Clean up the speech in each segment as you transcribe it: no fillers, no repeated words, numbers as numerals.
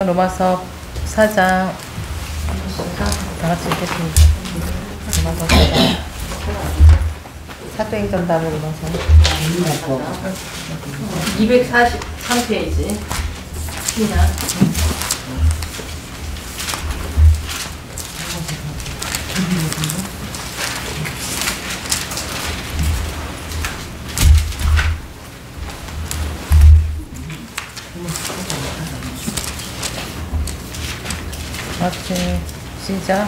로마서 4장 다 같이 읽겠습니다. 로마서 4장 사도행전 답을 로마서 243페이지 시나 같이 시작.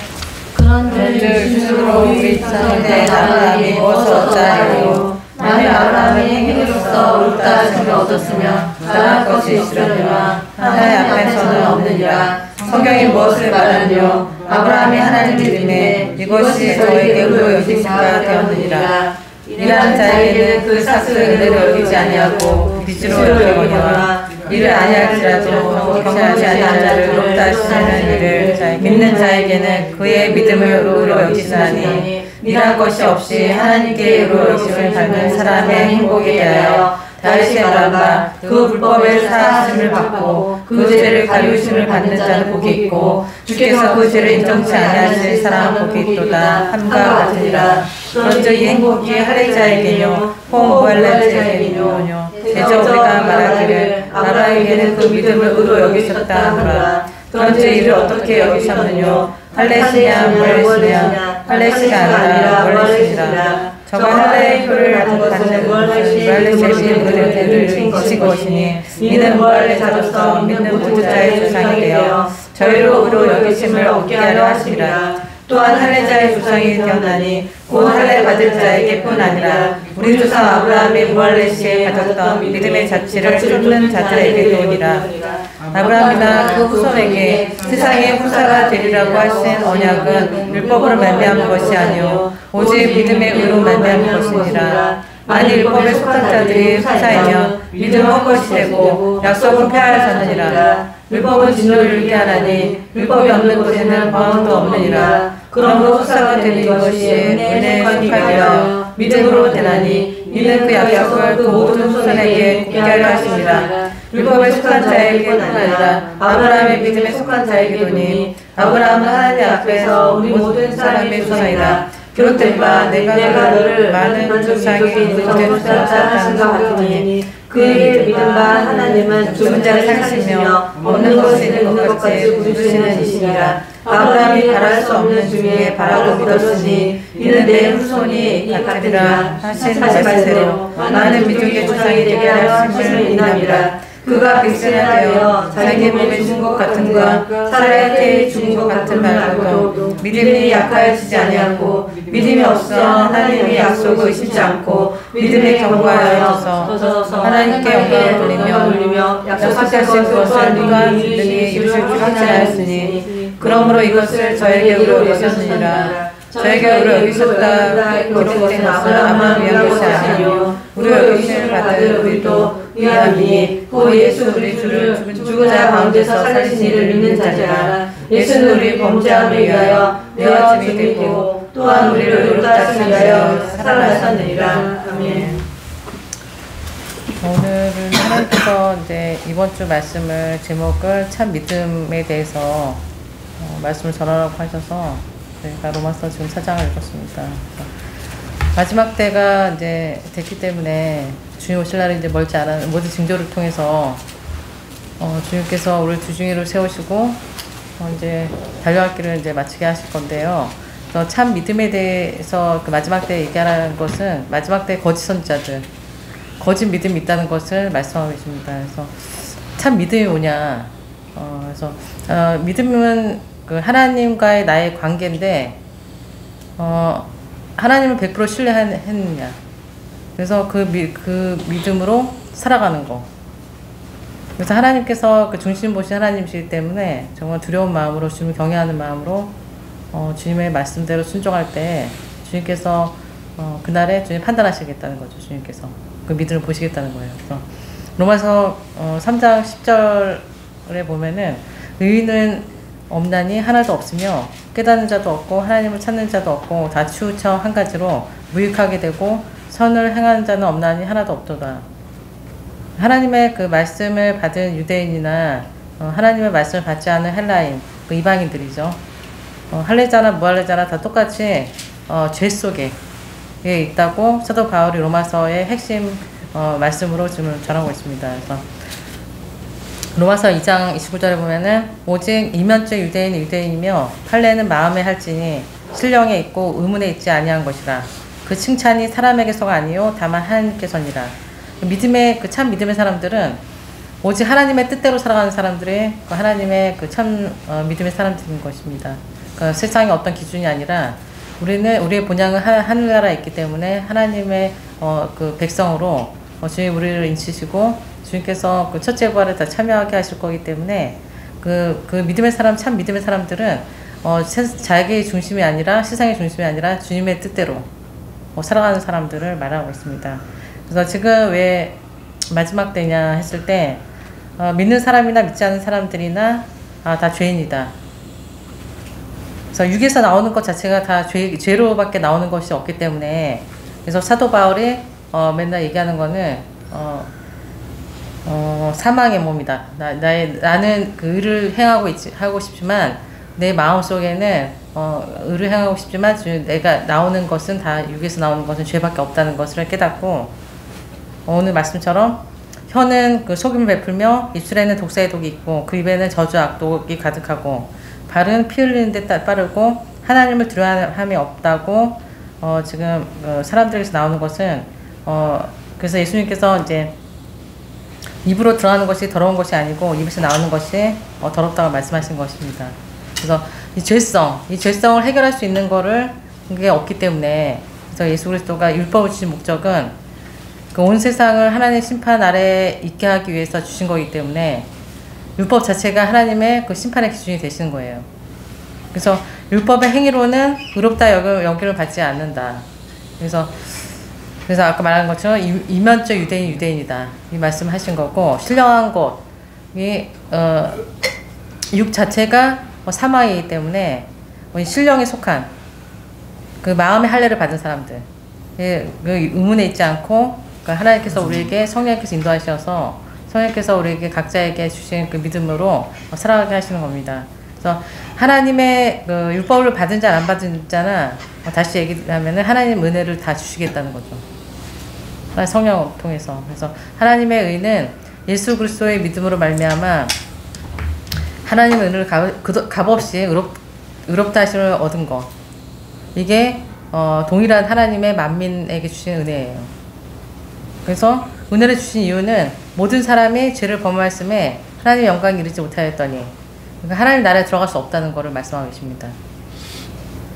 그런즉 스스로 우리 자손의 아브라함이 무엇을 얻자하리요 만일 아브라함이 행위로서 옳다 하심을 얻었으면 자랑할 것이 있으려니와 하나님 앞에서는 없느니라. 성경이 무엇을 말하느뇨 아브라함이 하나님 믿음에 이것이 저에게 의로 여기심과 되었느니라. 일하는 자에게는 그 삭슬을 은혜로 여기지 아니하고 빚으로 여기거니와 이를 아니할지라도 경건치 아니한 자를 높다 하시는 이를 믿는 자에게는 그의 믿음을 의로 여기시나니 일한 것이 없이 하나님께 의로 여기심을 받는 사람의 행복에 대하여 다윗이 말한 바 그 불법의 사하심을 받고 그 죄를 가리우심을 받는 자는 복이 있고 주께서 그 죄를 인정치 아니하실 사람은 복이 있도다 함과 같으니라. 그런즉 이 행복이 할례자에게뇨 혹 무할례자에게뇨 대저 우리가 말하기를 아브라함에게는 그 믿음을 의로 여기셨다 하노라. 그런즉 이를 어떻게 여기셨느뇨 할례시냐 무할례시냐 할례시가 아니라 무할례시니라. 저가 할례의 표를 받는 무할례자의 그들을 거친 것이니 이는 무할례자로서 믿는 부자의 조상이 되어 저희로 의로 여기심을 얻게 하려 하심이라. 또한 할례자의 조상이 되었나니 곧 할례 받을 자에게뿐 아니라 우리 조상 아브라함이 무할례 시에 가졌던 믿음의 자취를 쫓는 자들에게도니라. 아브라함이나 그 후손에게 세상의 후사가 되리라고 하신 언약은 율법으로 말미암은 것이 아니요 오직 믿음의 의로 말미암은 것이니라. 만일 율법에 속한 자들이 후사이면 믿음은 헛것이 되고 약속은 폐하여졌느니라. 율법은 진노를 이루게 하나니 율법이 없는 곳에는 방언도 없느니라. 그러므로 후사가 되는 것이 은혜에 속하게 하여 믿음으로 되나니 이는 그 약속을 그 모든 후손에게 굳게 하려 하십니다. 율법에 속한 자에게뿐 아니라 아브라함의 믿음에 속한 자에게도니 아브라함은 하나님 앞에서 우리 모든 사람의 조상이라. 기록된 바 내가 너를 많은 조상이 있는 것을 하신 것 같으니 그의 믿음 바 하나님은 죽은 자를 살리시며 없는 것이 있는 것 같이 부르시는 이시니라. 아브라함이 바랄 수 없는 중에 바라고 믿었으니 이는 내 후손이 같으리라 하신 말씀대로 많은 민족의 조상이 되게 하심을 인함이라. 그가 백세나 되어 자기 몸에 죽은 것 같은가 사라의 태에 죽은 것 같은 말고도 믿음이 약하여지지 아니하고 믿음이 없어 하나님의 약속을 의심치 않고 믿음에 견고하여져서 하나님께 영광을 돌리며 약속하신 것을 또한 능히 이루실 줄 확신하였으니 그러므로 이것을 저에게 의로 여기셨느니라. 저에게 의로 여기셨다 기록된 것은 아무나 위한 것이 아니요 의로 여기심을 받을 우리도 위함이니 그 예수 우리 주를 죽은 자 가운데서 살리신 이를 믿는 자지라. 예수는 우리 범죄함을 위하여 내어짐이 되고 또한 우리를 의롭다 하시기 위하여 살아나셨느니라. 아멘. 오늘은 하나님께서 이제 이번 주 말씀을 제목을 참 믿음에 대해서 말씀을 전하라고 하셔서 저희가 로마서 지금 4장을 읽었습니다. 마지막 때가 이제 됐기 때문에 주님 오실 날이 이제 멀지 않은 모든 징조를 통해서 주님께서 우리를 주중위로 세우시고 이제 달려갈 길을 이제 마치게 하실 건데요. 그래서 참 믿음에 대해서 그 마지막 때 얘기하라는 것은 마지막 때 거짓 선지자들, 거짓 믿음이 있다는 것을 말씀하고 계십니다. 그래서 참 믿음이 뭐냐? 그래서 믿음은 그 하나님과의 나의 관계인데 하나님을 100% 신뢰했느냐. 그래서 그 믿음으로 살아가는 거. 그래서 하나님께서 그 중심 보신 하나님이시기 때문에 정말 두려운 마음으로 주님을 경외하는 마음으로 주님의 말씀대로 순종할 때 주님께서 그날에 주님 판단하시겠다는 거죠. 주님께서 그 믿음을 보시겠다는 거예요. 그래서 로마서 3장 10절에 보면은 의인은 없나니 하나도 없으며 깨닫는 자도 없고 하나님을 찾는 자도 없고 다 치우쳐 한 가지로 무익하게 되고 선을 행하는 자는 없나니 하나도 없도다. 하나님의 그 말씀을 받은 유대인이나 하나님의 말씀을 받지 않은 헬라인, 그 이방인들이죠. 할례자나 무할례자나 다 똑같이 죄 속에 있다고 사도 바울이 로마서의 핵심 말씀으로 지금 전하고 있습니다. 그래서 로마서 2장 29절에 보면은 오직 이면적 유대인은 유대인이며 할례는 마음에 할지니 신령에 있고 의문에 있지 아니한 것이라. 그 칭찬이 사람에게서가 아니요 다만 하나님께서니라. 참 믿음의 사람들은 오직 하나님의 뜻대로 살아가는 사람들이 하나님의 참 믿음의 사람들인 것입니다. 세상의 어떤 기준이 아니라 우리의 본향은 하늘나라에 있기 때문에 하나님의 백성으로 주님 우리를 인치시고 주님께서 첫째 부활에 다 참여하게 하실 거기 때문에 믿음의 사람, 참 믿음의 사람들은 자기의 중심이 아니라 세상의 중심이 아니라 주님의 뜻대로 살아가는 사람들을 말하고 있습니다. 그래서 지금 왜 마지막 때냐 했을 때 믿는 사람이나 믿지 않는 사람들이나 다 죄인이다. 그래서 육에서 나오는 것 자체가 다 죄로밖에 나오는 것이 없기 때문에 그래서 사도 바울이 맨날 얘기하는 거는 사망의 몸이다. 나는 그 의를 하고 싶지만 내 마음 속에는 의를 행하고 싶지만 내가 나오는 것은 다 육에서 나오는 것은 죄밖에 없다는 것을 깨닫고 오늘 말씀처럼 혀는 소금을 베풀며 입술에는 독사의 독이 있고 그 입에는 저주 악독이 가득하고 발은 피 흘리는 데 빠르고 하나님을 두려워함이 없다고 지금 사람들에게서 나오는 것은 그래서 예수님께서 이제 입으로 들어가는 것이 더러운 것이 아니고 입에서 나오는 것이 더럽다고 말씀하신 것입니다. 그래서 이 죄성을 해결할 수 있는 거를 그게 없기 때문에 그래서 예수 그리스도가 율법을 주신 목적은 온 세상을 하나님의 심판 아래에 있게 하기 위해서 주신 거기 때문에 율법 자체가 하나님의 심판의 기준이 되시는 거예요. 그래서 율법의 행위로는 의롭다 여김을 받지 않는다. 그래서 아까 말한 것처럼 이면적 유대인이다. 이 말씀을 하신 거고 신령한 것이 육 자체가 사망이기 때문에 신령에 속한 그 마음의 할례를 받은 사람들 의문에 있지 않고 하나님께서 우리에게 성령께서 인도하셔서 성령께서 우리에게 각자에게 주신 그 믿음으로 살아가게 하시는 겁니다. 그래서 하나님의 율법을 받은 자 안 받은 자나 다시 얘기하면은 하나님 은혜를 다 주시겠다는 거죠. 성령을 통해서. 그래서 하나님의 의는 예수 그리스도의 믿음으로 말미암아 하나님의 은혜를 값없이 의롭다 하심을 얻은 것. 이게 동일한 하나님의 만민에게 주신 은혜예요. 그래서 은혜를 주신 이유는 모든 사람이 죄를 범하였음에 하나님의 영광에 이르지 못하였더니 그러니까 하나님 나라에 들어갈 수 없다는 것을 말씀하고 계십니다.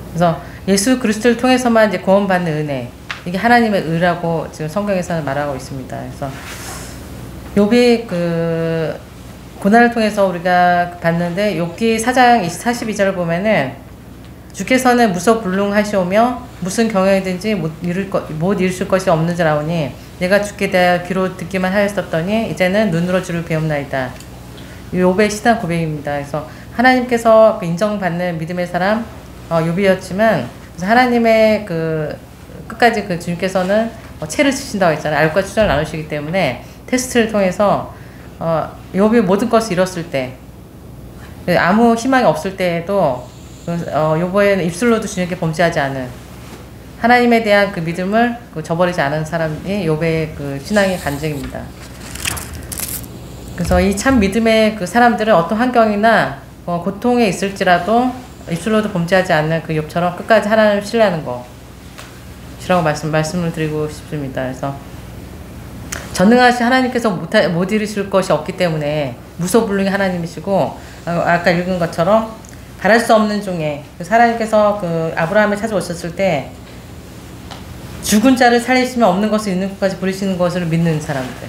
그래서 예수 그리스도를 통해서만 이제 구원받는 은혜 이게 하나님의 의라고 지금 성경에서는 말하고 있습니다. 그래서 욥이 고난을 통해서 우리가 봤는데 욥기 4장 42절을 보면은 주께서는 무소불능하시오며 무슨 경영이든지 못 이루실 것이 없는 줄 아오니 내가 주께 대하여 귀로 듣기만 하였었더니 이제는 눈으로 주를 배움나이다. 욥의 신앙 고백입니다. 그래서 하나님께서 인정받는 믿음의 사람 욥이었지만 하나님의 끝까지 주님께서는 채를 치신다고 했잖아요. 알과 추정을 나누시기 때문에 테스트를 통해서 욥이 모든 것을 잃었을 때 아무 희망이 없을 때에도 욥의 입술로도 주님께 범죄하지 않은 하나님에 대한 그 믿음을 저버리지 않은 사람이 욥의 신앙의 간증입니다. 그래서 이 참 믿음의 사람들은 어떤 환경이나 고통에 있을지라도 입술로도 범죄하지 않는 욥처럼 끝까지 하나님을 신뢰하는 것이라고 말씀을 드리고 싶습니다. 그래서 전능하신 하나님께서 못 이루실 것이 없기 때문에 무소불능의 하나님이시고 아까 읽은 것처럼 바랄 수 없는 중에 하나님께서 아브라함을 찾아오셨을 때 죽은 자를 살리시면 없는 것을 있는 것까지 부리시는 것을 믿는 사람들.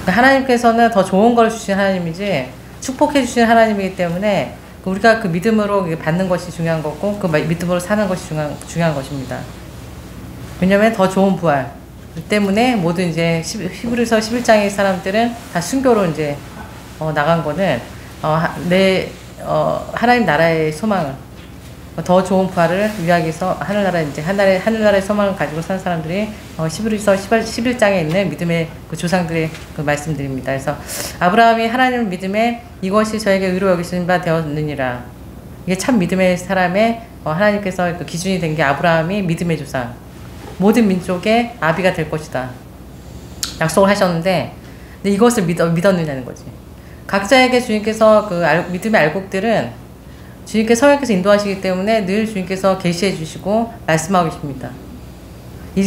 하나님께서는 더 좋은 걸 주신 하나님이지 축복해 주신 하나님이기 때문에 우리가 믿음으로 받는 것이 중요한 거고 믿음으로 사는 것이 중요한 것입니다. 왜냐하면 더 좋은 부활 때문에 모든 이제 히브리서 11장의 사람들은 다 순교로 이제 나간 거는 하나님 나라의 소망을 더 좋은 부활을 위하기 위해서 하늘나라 이제 하늘나라의 소망을 가지고 사는 사람들이 11서 11장에 있는 믿음의 그 조상들의 그 말씀드립니다. 그래서 아브라함이 하나님을 믿음에 이것이 저에게 의로 여기신 바 되었느니라. 이게 참 믿음의 사람의 하나님께서 그 기준이 된 게 아브라함이 믿음의 조상, 모든 민족의 아비가 될 것이다 약속을 하셨는데, 근데 이것을 믿었느냐는 거지. 각자에게 주님께서 그 믿음의 알곡들은 주님께서 성령께서 인도하시기 때문에 늘 주님께서 계시해 주시고 말씀하고 계십니다.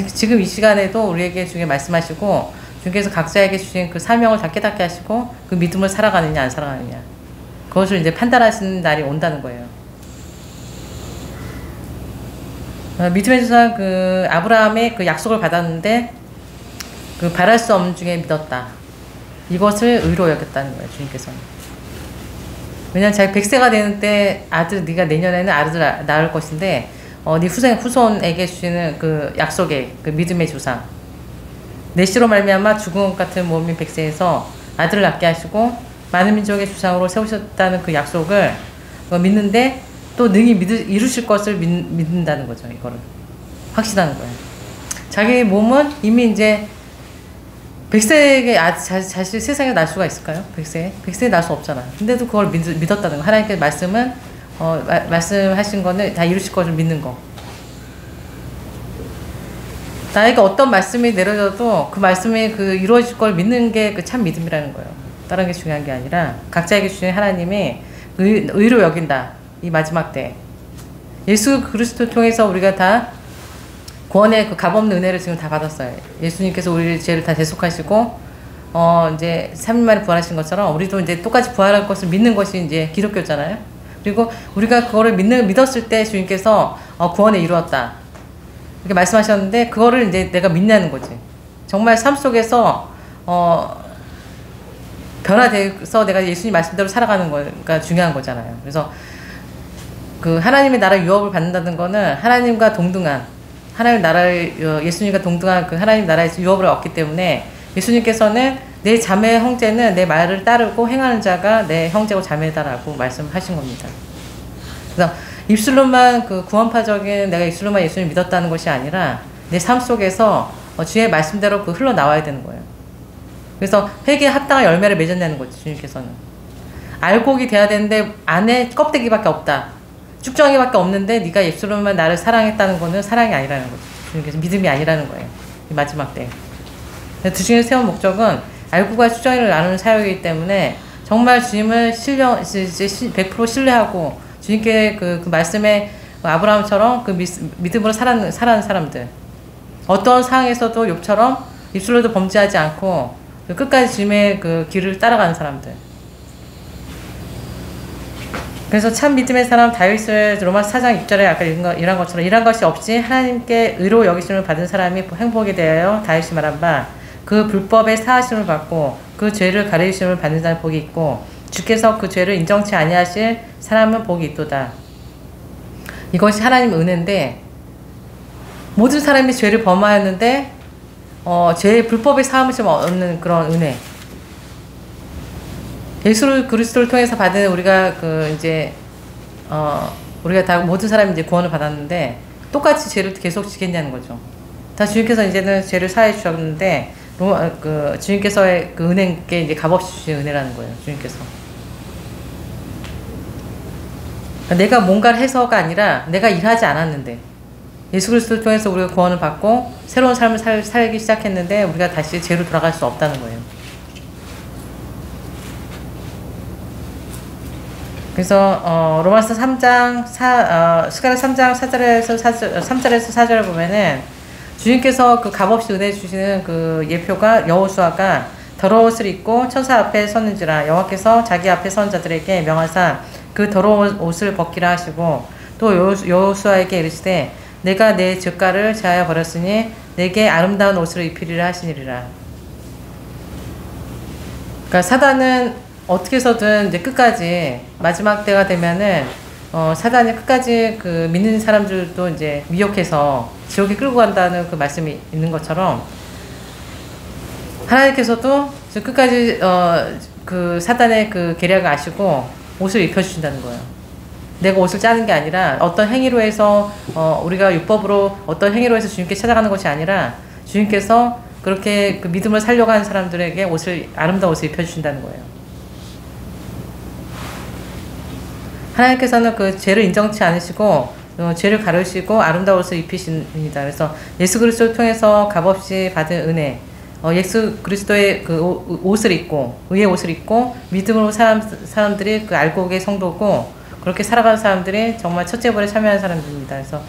지금 이 시간에도 우리에게 주님께 말씀하시고, 주님께서 각자에게 주신 그 사명을 다 깨닫게 하시고 그 믿음을 살아가느냐 안 살아가느냐, 그것을 이제 판단하시는 날이 온다는 거예요. 믿음의 조상 그 아브라함의 그 약속을 받았는데 그 바랄 수 없는 중에 믿었다. 이것을 의로 여겼다는 거예요, 주님께서는. 왜냐면 자기 100세가 되는 때 네가 내년에는 아들을 낳을 것인데, 네 후손에게 주시는 그 약속의 그 믿음의 조상, 내 씨로 말미암아 죽은 것 같은 몸인 100세에서 아들을 낳게 하시고 많은 민족의 조상으로 세우셨다는 그 약속을 믿는데, 또 능히 이루실 것을 믿는다는 거죠. 이거를 확신하는 거예요. 자기 몸은 이미 이제 100세에게 자신 세상에 날 수가 있을까요? 100세에 날 수 없잖아. 근데도 그걸 믿었다는 거. 하나님께서 말씀하신 거는 다 이루실 것을 믿는 거. 나에게 어떤 말씀이 내려져도 그 말씀이 그 이루어질 걸 믿는 게 그 참 믿음이라는 거예요. 다른 게 중요한 게 아니라 각자에게 주신 하나님이 의로 여긴다. 이 마지막 때 예수 그리스도 통해서 우리가 다 구원의 그 값없는 은혜를 지금 다 받았어요. 예수님께서 우리 죄를 다 대속하시고 이제 3일 만에 부활하신 것처럼 우리도 이제 똑같이 부활할 것을 믿는 것이 이제 기독교잖아요. 그리고 우리가 그거를 믿었을 때 주님께서 구원에 이루었다 이렇게 말씀하셨는데, 그거를 이제 내가 믿냐는 거지. 정말 삶 속에서 변화돼서 내가 예수님 말씀대로 살아가는 거가 중요한 거잖아요. 그래서 그 하나님의 나라 유업을 받는다는 거는 하나님과 동등한, 하나님 나라를 예수님과 동등한 그 하나님 나라에서 유업을 얻기 때문에, 예수님께서는 내 자매 형제는 내 말을 따르고 행하는 자가 내 형제고 자매다라고 말씀하신 겁니다. 그래서 입술로만 그 구원파적인 내가 입술로만 예수님 믿었다는 것이 아니라 내 삶 속에서 주의 말씀대로 그 흘러나와야 되는 거예요. 그래서 회개에 합당한 열매를 맺었냐는 거지. 주님께서는 알곡이 돼야 되는데 안에 껍데기밖에 없다, 쭉정이밖에 없는데 네가 예수로만 나를 사랑했다는 거는 사랑이 아니라는 거죠. 주님께서 믿음이 아니라는 거예요, 이 마지막 때. 두 주님을 세운 목적은 알곡과 쭉정이를 나누는 사역이기 때문에 정말 주님을 100% 신뢰하고 주님께 그 말씀에 아브라함처럼 그 믿음으로 살아는 사람들, 어떤 상황에서도 욥처럼 입술로도 범죄하지 않고 끝까지 주님의 그 길을 따라가는 사람들. 그래서 참 믿음의 사람 다윗을 로마서 4장 6절에 아까 이런 것처럼 이런 것이 없이 하나님께 의로 여기심을 받은 사람이 행복에 대하여 다윗이 말한 바 그 불법의 사하심을 받고 그 죄를 가리심을 받는 자는 복이 있고 주께서 그 죄를 인정치 아니하실 사람은 복이 있도다. 이것이 하나님의 은혜인데, 모든 사람이 죄를 범하였는데 죄의 불법의 사함을 얻는 그런 은혜, 예수 그리스도를 통해서 받은 우리가 우리가 다 모든 사람이 이제 구원을 받았는데 똑같이 죄를 계속 지겠냐는 거죠. 다 주님께서 이제는 죄를 사해 주셨는데 주님께서의 그 은혜께 이제 값없이 주신 은혜라는 거예요. 주님께서 내가 뭔가를 해서가 아니라 내가 일하지 않았는데 예수 그리스도를 통해서 우리가 구원을 받고 새로운 삶을 살기 시작했는데 우리가 다시 죄로 돌아갈 수 없다는 거예요. 그래서 로마서 3장 스가랴 3장 3절에서 4절을 보면은 주님께서 그 값없이 은혜 주시는 그 예표가 여호수아가 더러운 옷을 입고 천사 앞에 섰는지라 여호와께서 자기 앞에 선 자들에게 명하사 그 더러운 옷을 벗기라 하시고, 또 여호수아에게 이르시되 내가 내 죗가를 제하여 버렸으니 내게 아름다운 옷을 입히리라 하시니라. 그러니까 사단은 어떻게 해서든 이제 끝까지 마지막 때가 되면은 사단이 끝까지 그 믿는 사람들도 이제 미혹해서 지옥에 끌고 간다는 그 말씀이 있는 것처럼, 하나님께서도 끝까지 그 사단의 그 계략을 아시고 옷을 입혀주신다는 거예요. 내가 옷을 짜는 게 아니라 어떤 행위로 해서 우리가 율법으로 어떤 행위로 해서 주님께 찾아가는 것이 아니라 주님께서 그렇게 그 믿음을 살려고 하는 사람들에게 옷을 아름다운 옷을 입혀주신다는 거예요. 하나님께서는 그 죄를 인정치 않으시고 죄를 가르시고 아름다운 옷을 입히십니다. 그래서 예수 그리스도를 통해서 값없이 받은 은혜, 예수 그리스도의 그 옷을 입고 의의 옷을 입고 믿음으로 사람들이 그 알고 오게 성도고 그렇게 살아가는 사람들이 정말 첫째 부활에 참여하는 사람들입니다. 그래서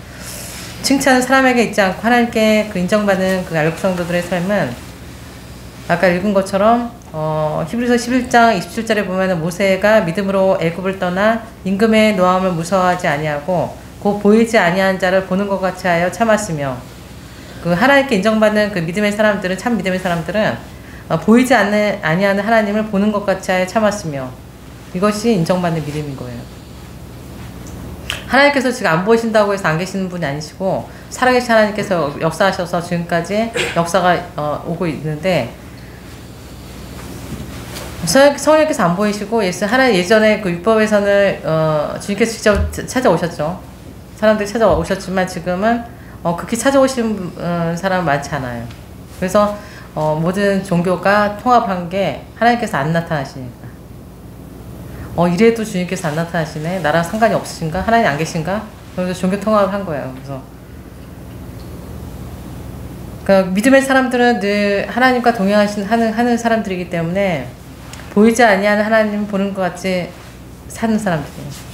칭찬은 사람에게 있지 않고 하나님께 그 인정받는 그 알곡 성도들의 삶은 아까 읽은 것처럼 히브리서 11장 27절에 보면은 모세가 믿음으로 애굽을 떠나 임금의 노함을 무서워하지 아니하고 곧 보이지 아니한 자를 보는 것 같이 하여 참았으며 그 하나님께 인정받는 그 믿음의 사람들은 참 믿음의 사람들은 보이지 아니하는 하나님을 보는 것 같이 하여 참았으며 이것이 인정받는 믿음인 거예요. 하나님께서 지금 안 보이신다고 해서 안 계시는 분이 아니시고 살아계신 하나님께서 역사하셔서 지금까지 역사가 오고 있는데 성령께서 안 보이시고 예전에 그 율법에서는 주님께서 직접 찾아오셨죠. 사람들이 찾아오셨지만 지금은 그렇게 찾아오신 사람은 많지 않아요. 그래서 모든 종교가 통합한 게 하나님께서 안 나타나시니까. 이래도 주님께서 안 나타나시네. 나랑 상관이 없으신가? 하나님 안 계신가? 그래서 종교 통합을 한 거예요. 그래서 그러니까 믿음의 사람들은 늘 하나님과 동행하는 사람들이기 때문에 보이지 아니하는 하나님 보는 것 같이 사는 사람들이에요.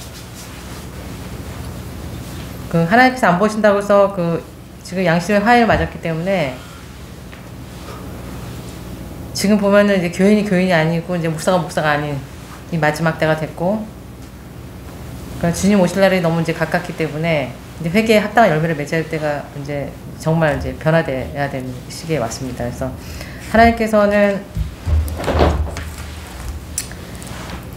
그 하나님께서 안 보신다고 해서 그 지금 양심의 화해를 맞았기 때문에 지금 보면은 이제 교인이 아니고 이제 목사가 아닌 이 마지막 때가 됐고, 그러니까 주님 오실 날이 너무 이제 가깝기 때문에 이제 회개에 합당한 열매를 맺어야 할 때가 이제 정말 이제 변화돼야 되는 시기에 왔습니다. 그래서 하나님께서는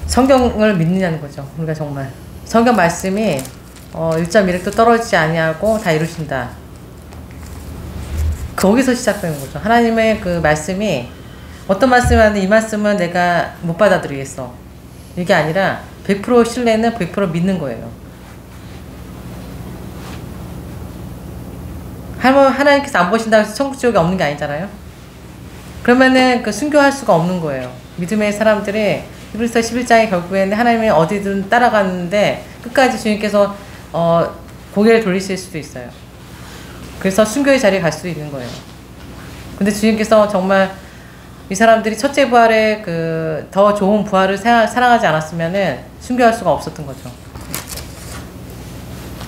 성경을 믿느냐는 거죠. 우리가 정말 성경 말씀이 1.1획도 떨어지지 아니하고 다 이루신다. 거기서 시작되는 거죠. 하나님의 그 말씀이 어떤 말씀을 하는데 이 말씀은 내가 못 받아들이겠어. 이게 아니라 100% 신뢰는 100% 믿는 거예요. 하나님께서 안 보신다고 해서 천국 지옥이 없는 게 아니잖아요. 그러면은 그 순교할 수가 없는 거예요. 믿음의 사람들이 히브리서 11장에 결국에는 하나님이 어디든 따라가는데 끝까지 주님께서 고개를 돌리실 수도 있어요. 그래서 순교의 자리에 갈 수 있는 거예요. 근데 주님께서 정말 이 사람들이 첫째 부활에 그 더 좋은 부활을 사랑하지 않았으면은 순교할 수가 없었던 거죠.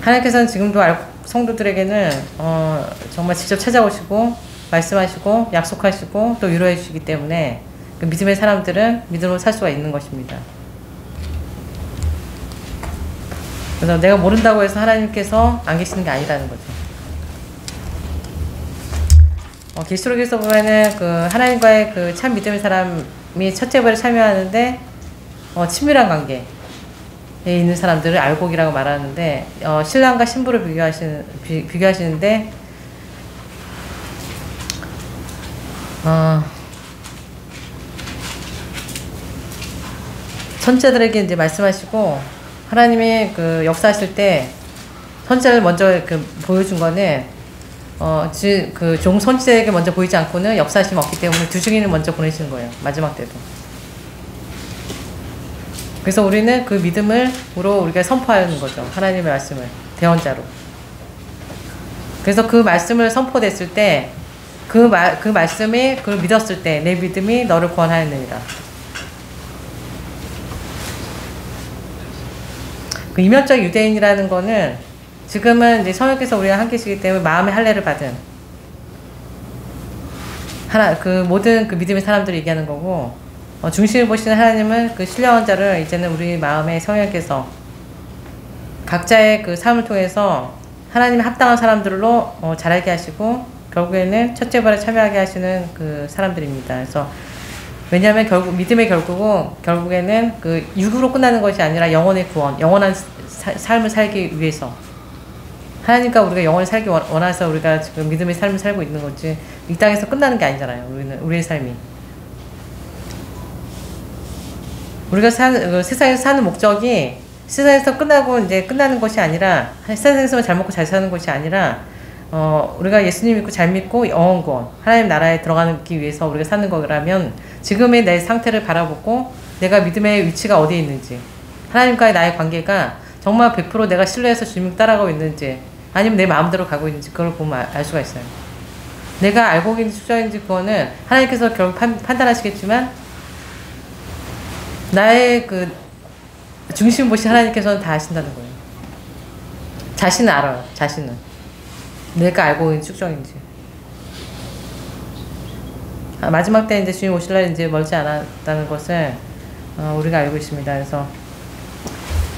하나님께서는 지금도 성도들에게는 정말 직접 찾아오시고 말씀하시고 약속하시고 또 위로해 주시기 때문에 그 믿음의 사람들은 믿음으로 살 수가 있는 것입니다. 그래서 내가 모른다고 해서 하나님께서 안 계시는 게 아니라는 거죠. 계시록에서 보면은 그 하나님과의 그 참 믿음의 사람이 첫째 부활에 참여하는데 친밀한 관계에 있는 사람들을 알곡이라고 말하는데 신랑과 신부를 비교하시는데 선지자들에게 이제 말씀하시고 하나님이 그 역사하실 때 선지자를 먼저 그 보여준 거는 그 종 선지자에게 먼저 보이지 않고는 역사하심이 없기 때문에 두 증인을 먼저 보내시는 거예요. 마지막 때도. 그래서 우리는 그 믿음으로 우리가 선포하는 거죠. 하나님의 말씀을 대언자로. 그래서 그 말씀을 선포됐을 때 그 말씀이 그걸 믿었을 때 내 믿음이 너를 구원하였느니라. 그 이면적 유대인이라는 거는 지금은 이제 성령께서 우리와 함께 계시기 때문에 마음의 할례를 받은 그 모든 그 믿음의 사람들이 얘기하는 거고, 중심을 보시는 하나님은 그 신령한 자를 이제는 우리 마음에 성령께서 각자의 그 삶을 통해서 하나님의 합당한 사람들로 자라게 하시고 결국에는 첫째 부활에 참여하게 하시는 그 사람들입니다. 그래서 왜냐하면 결국 믿음의 결국에는 그 육으로 끝나는 것이 아니라 영혼의 구원, 영원한 삶을 살기 위해서 하나님과 우리가 영원히 살기 원해서 우리가 지금 믿음의 삶을 살고 있는 거지 이 땅에서 끝나는 게 아니잖아요. 우리의 삶이 우리가 세상에서 사는 목적이 세상에서 끝나고 이제 끝나는 것이 아니라, 세상에서만 잘 먹고 잘 사는 것이 아니라, 우리가 예수님 믿고 잘 믿고 영원권, 하나님 나라에 들어가기 위해서 우리가 사는 거라면, 지금의 내 상태를 바라보고, 내가 믿음의 위치가 어디에 있는지, 하나님과의 나의 관계가 정말 100% 내가 신뢰해서 주님을 따라가고 있는지, 아니면 내 마음대로 가고 있는지, 그걸 보면 알 수가 있어요. 내가 알고 있는지 축적인지 그거는 하나님께서 결국 판단하시겠지만, 나의 그 중심 보신 하나님께서는 다 아신다는 거예요. 자신은 알아요. 자신은 내가 알고 있는 축적인지. 마지막 때 이제 주님 오실 날 이제 멀지 않았다는 것을 우리가 알고 있습니다. 그래서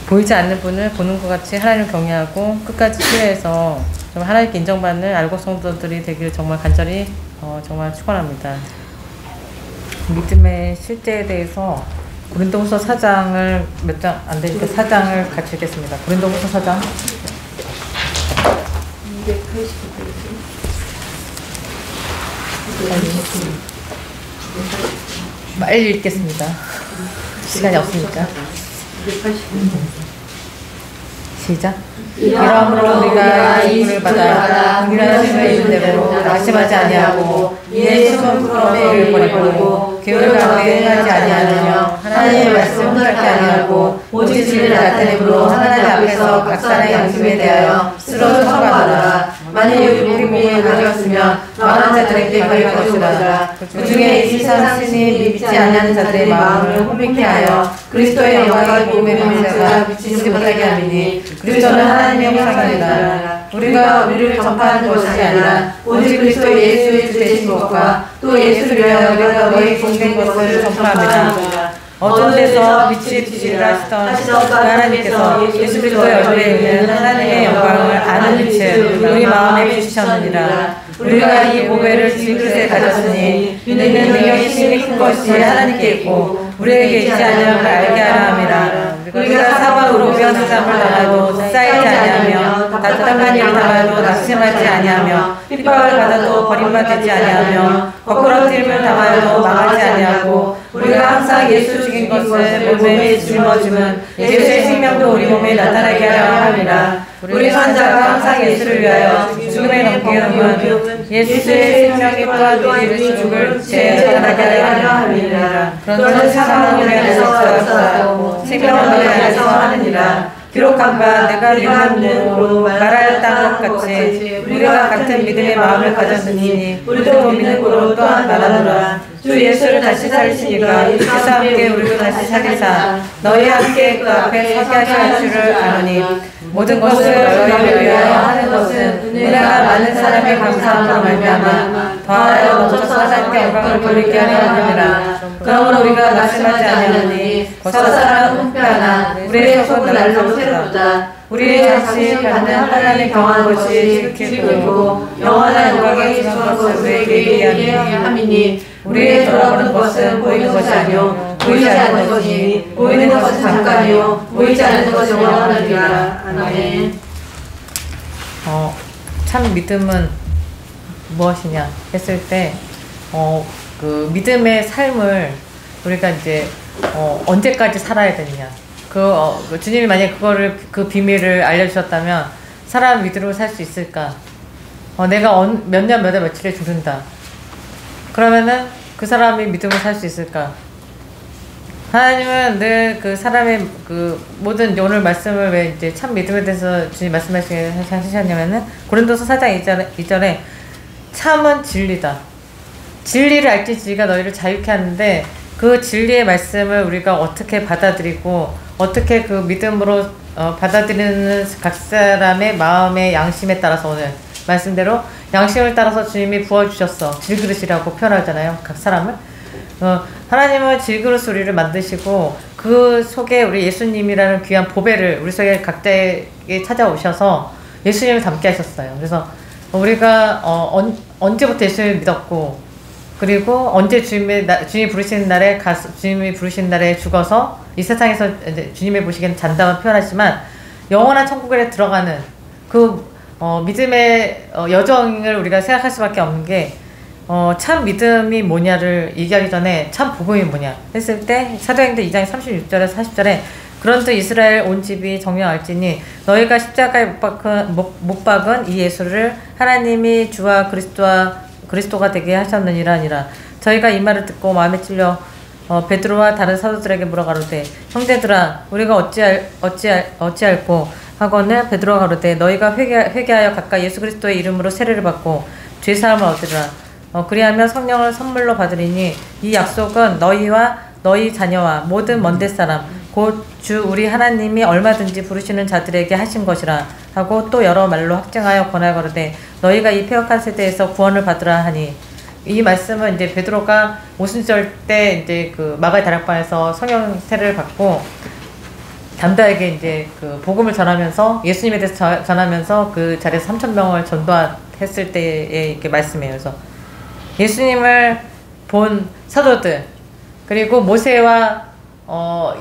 보이지 않는 분을 보는 것 같이 하나님을 경외하고 끝까지 신뢰해서 좀 하나님께 인정받는 알곡 성도들이 되기를 정말 간절히 정말 축원합니다. 믿음의 실제에 대해서 고린도후서 4장을 몇 장 안 되니까 4장을 같이 읽겠습니다. 고린도후서 4장. 빨리 읽겠습니다. 시간이 없으니까. 시작. 이러므로 우리가 이익을 받아 동일한 힘을 입은 대로 낙심하지 아니하고 이내 숨은 부끄러움을 버리고 게으름 가운데 행하지 아니하며 하나님의 말씀 혼잡게 아니하고 오직 진리를 나타내므로 하나님 앞에서 각 사람의 양심에 대하여 스스로 청구하노라. 만일 우리 몸을 가졌으면 망한 자들에게 가릴 것이라. 그 중에 이 세상 신이 믿지 아니하는 자들의 마음을 혼미케 하여 그리스도의 영광의 복음의 명세가 비치지 못하게 함이니 그리스도는 하나님의 형상이니라. 우리가 우리를 전파하는 것이 아니라 오직 그리스도 예수의 주 되신 것과 또 예수를 위하여 우리가 너희 공된 것을 전파합니다. 어두운 데서 빛이 비치기를 하시던 그 하나님께서 예수 그리스도의 얼굴에 있는 하나님의 영광을 아는 빛을 우리 마음에 비추셨느니라. 우리가 이 보배를 주인 그릇에 가졌으니 이는 능력이 힘이 큰 것이 하나님께 있고 우리에게 있지 아니함을 알게 하라 함이라. 우리가 사방으로 변한 삶을 당하도 쌓이지 아니하며 답답한 일을 당하도 낙심하지 아니하며 핍박을 받아도 버림받지 아니하며 거꾸러짐을 당하여도 망하지 아니하고 우리가 항상 예수 죽인 것을 몸에 짊어지면 예수의 생명도 우리 몸에 나타나게 하려 함이라. 우리 선자가 항상 예수를 위하여 죽음에 넘기게 넘은 예수의 생명이 또한 우리를 죽을 죄에 나타나게 하려 함이라. 그런 사망을 위하여서 싸우고 생명을 위하여서 하느니라. 기록한 바 내가 믿음으로 말하였던 것 같이 우리가 같은 믿음의 마음을 가졌으니 우리도 믿음으로 또한 말하노라. 주 예수를 다시 살리시니까 이께서 함께 우리도 다시 살리사 너희 함께 그 앞에 서게 하실 줄을 아노니 모든 것을 너희를 위하여 하는 것은 은혜가 많은 사람의 감사함으로 말미암아 더하여 넘쳐서 하나님께 영광을 돌리게 하려 함이라. 그러므로 우리가 낙심하지 아니하니 서사람 은폐하나 우리의 속은 날로 새롭다. 우리의 자신 받는 하나님의 경한 것이 지키고 영원한 영광에 주신 것을 우리에게 얘기하게 함이니 우리의 돌아보는 것은 보이는 것이 아니요 보이지 않는 것이니 보이는 것은 잠깐이요 보이지 않는 것은 영원하리라. 아멘. 참 믿음은 무엇이냐 했을 때 그 믿음의 삶을 우리가 이제 언제까지 살아야 되느냐. 주님이 만약 그거를 그 비밀을 알려주셨다면 사람 믿음으로 살 수 있을까? 내가 몇 년 몇 월 며칠에 죽는다. 그러면은 그 사람이 믿음으로 살 수 있을까? 하나님은 늘 그 사람의 그 모든 오늘 말씀을 왜 이제 참 믿음에 대해서 주님 말씀하시냐면은 고린도서 4장 2절에 참은 진리다. 진리를 알지지가 너희를 자유케 하는데 그 진리의 말씀을 우리가 어떻게 받아들이고 어떻게 그 믿음으로 받아들이는 각 사람의 마음의 양심에 따라서 오늘 말씀대로 양심을 따라서 주님이 부어주셨어. 질그릇이라고 표현하잖아요. 각 사람을. 하나님은 질그릇 우리를 만드시고 그 속에 우리 예수님이라는 귀한 보배를 우리 속에 각자에게 찾아오셔서 예수님을 닮게 하셨어요. 그래서 우리가 언제부터 예수님을 믿었고 그리고 언제 주님이 부르시는 날에 주님이 부르시는 날에 죽어서 이 세상에서 이제 주님의 보시기에는 잔다만 표현하지만 영원한 천국에 들어가는 그 믿음의 여정을 우리가 생각할 수밖에 없는 게 참 믿음이 뭐냐를 얘기하기 전에 참 복음이 뭐냐 했을 때 사도행전 2장 36절에서 40절에 그런즉 이스라엘 온 집이 정녕 알지니 너희가 십자가에 못 박은 이 예수를 하나님이 주와 그리스도가 되게 하셨느니라 하니라. 저희가 이 말을 듣고 마음에 찔려 베드로와 다른 사도들에게 물어가로되 형제들아 우리가 어찌할꼬 하거늘 베드로가 가로되 너희가 회개하여 각각 예수 그리스도의 이름으로 세례를 받고 죄사함을 얻으리라. 그리하면 성령을 선물로 받으리니 이 약속은 너희와 너희 자녀와 모든 먼데 사람 곧 주 우리 하나님이 얼마든지 부르시는 자들에게 하신 것이라 하고 또 여러 말로 확증하여 권하거르되 너희가 이 폐역한 세대에서 구원을 받으라 하니. 이 말씀은 이제 베드로가 오순절 때 이제 그 마가의 다락방에서 성령 세례를 받고 담대하게 이제 그 복음을 전하면서 예수님에 대해서 전하면서 그 자리에서 3,000명을 전도했을 때의 이렇게 말씀이에요. 그래서 예수님을 본 사도들 그리고 모세와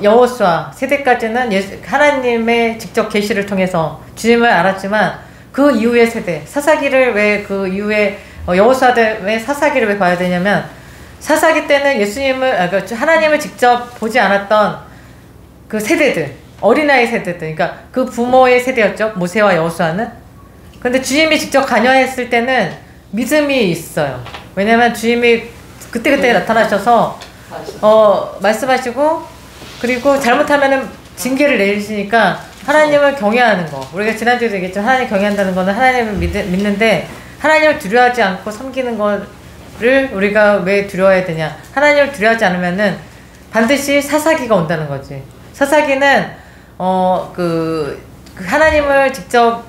여호수아 세대까지는 하나님의 직접 계시를 통해서 주님을 알았지만 그 이후의 세대 사사기를 왜 그 이후에 여호수아들 왜 사사기를 왜 봐야 되냐면 사사기 때는 예수님을 하나님을 직접 보지 않았던 그 세대들 어린아이 세대들 그러니까 그 부모의 세대였죠. 모세와 여호수아는. 근데 주님이 직접 관여했을 때는 믿음이 있어요. 왜냐면 주님이 그때그때 나타나셔서 말씀하시고 그리고 잘못하면은 징계를 내리시니까 하나님을 경외하는 거. 우리가 지난주에도 얘기했죠. 하나님 경외한다는 거는 하나님을 믿는데 하나님을 두려워하지 않고 섬기는 거를 우리가 왜 두려워해야 되냐. 하나님을 두려워하지 않으면은 반드시 사사기가 온다는 거지. 사사기는 그 하나님을 직접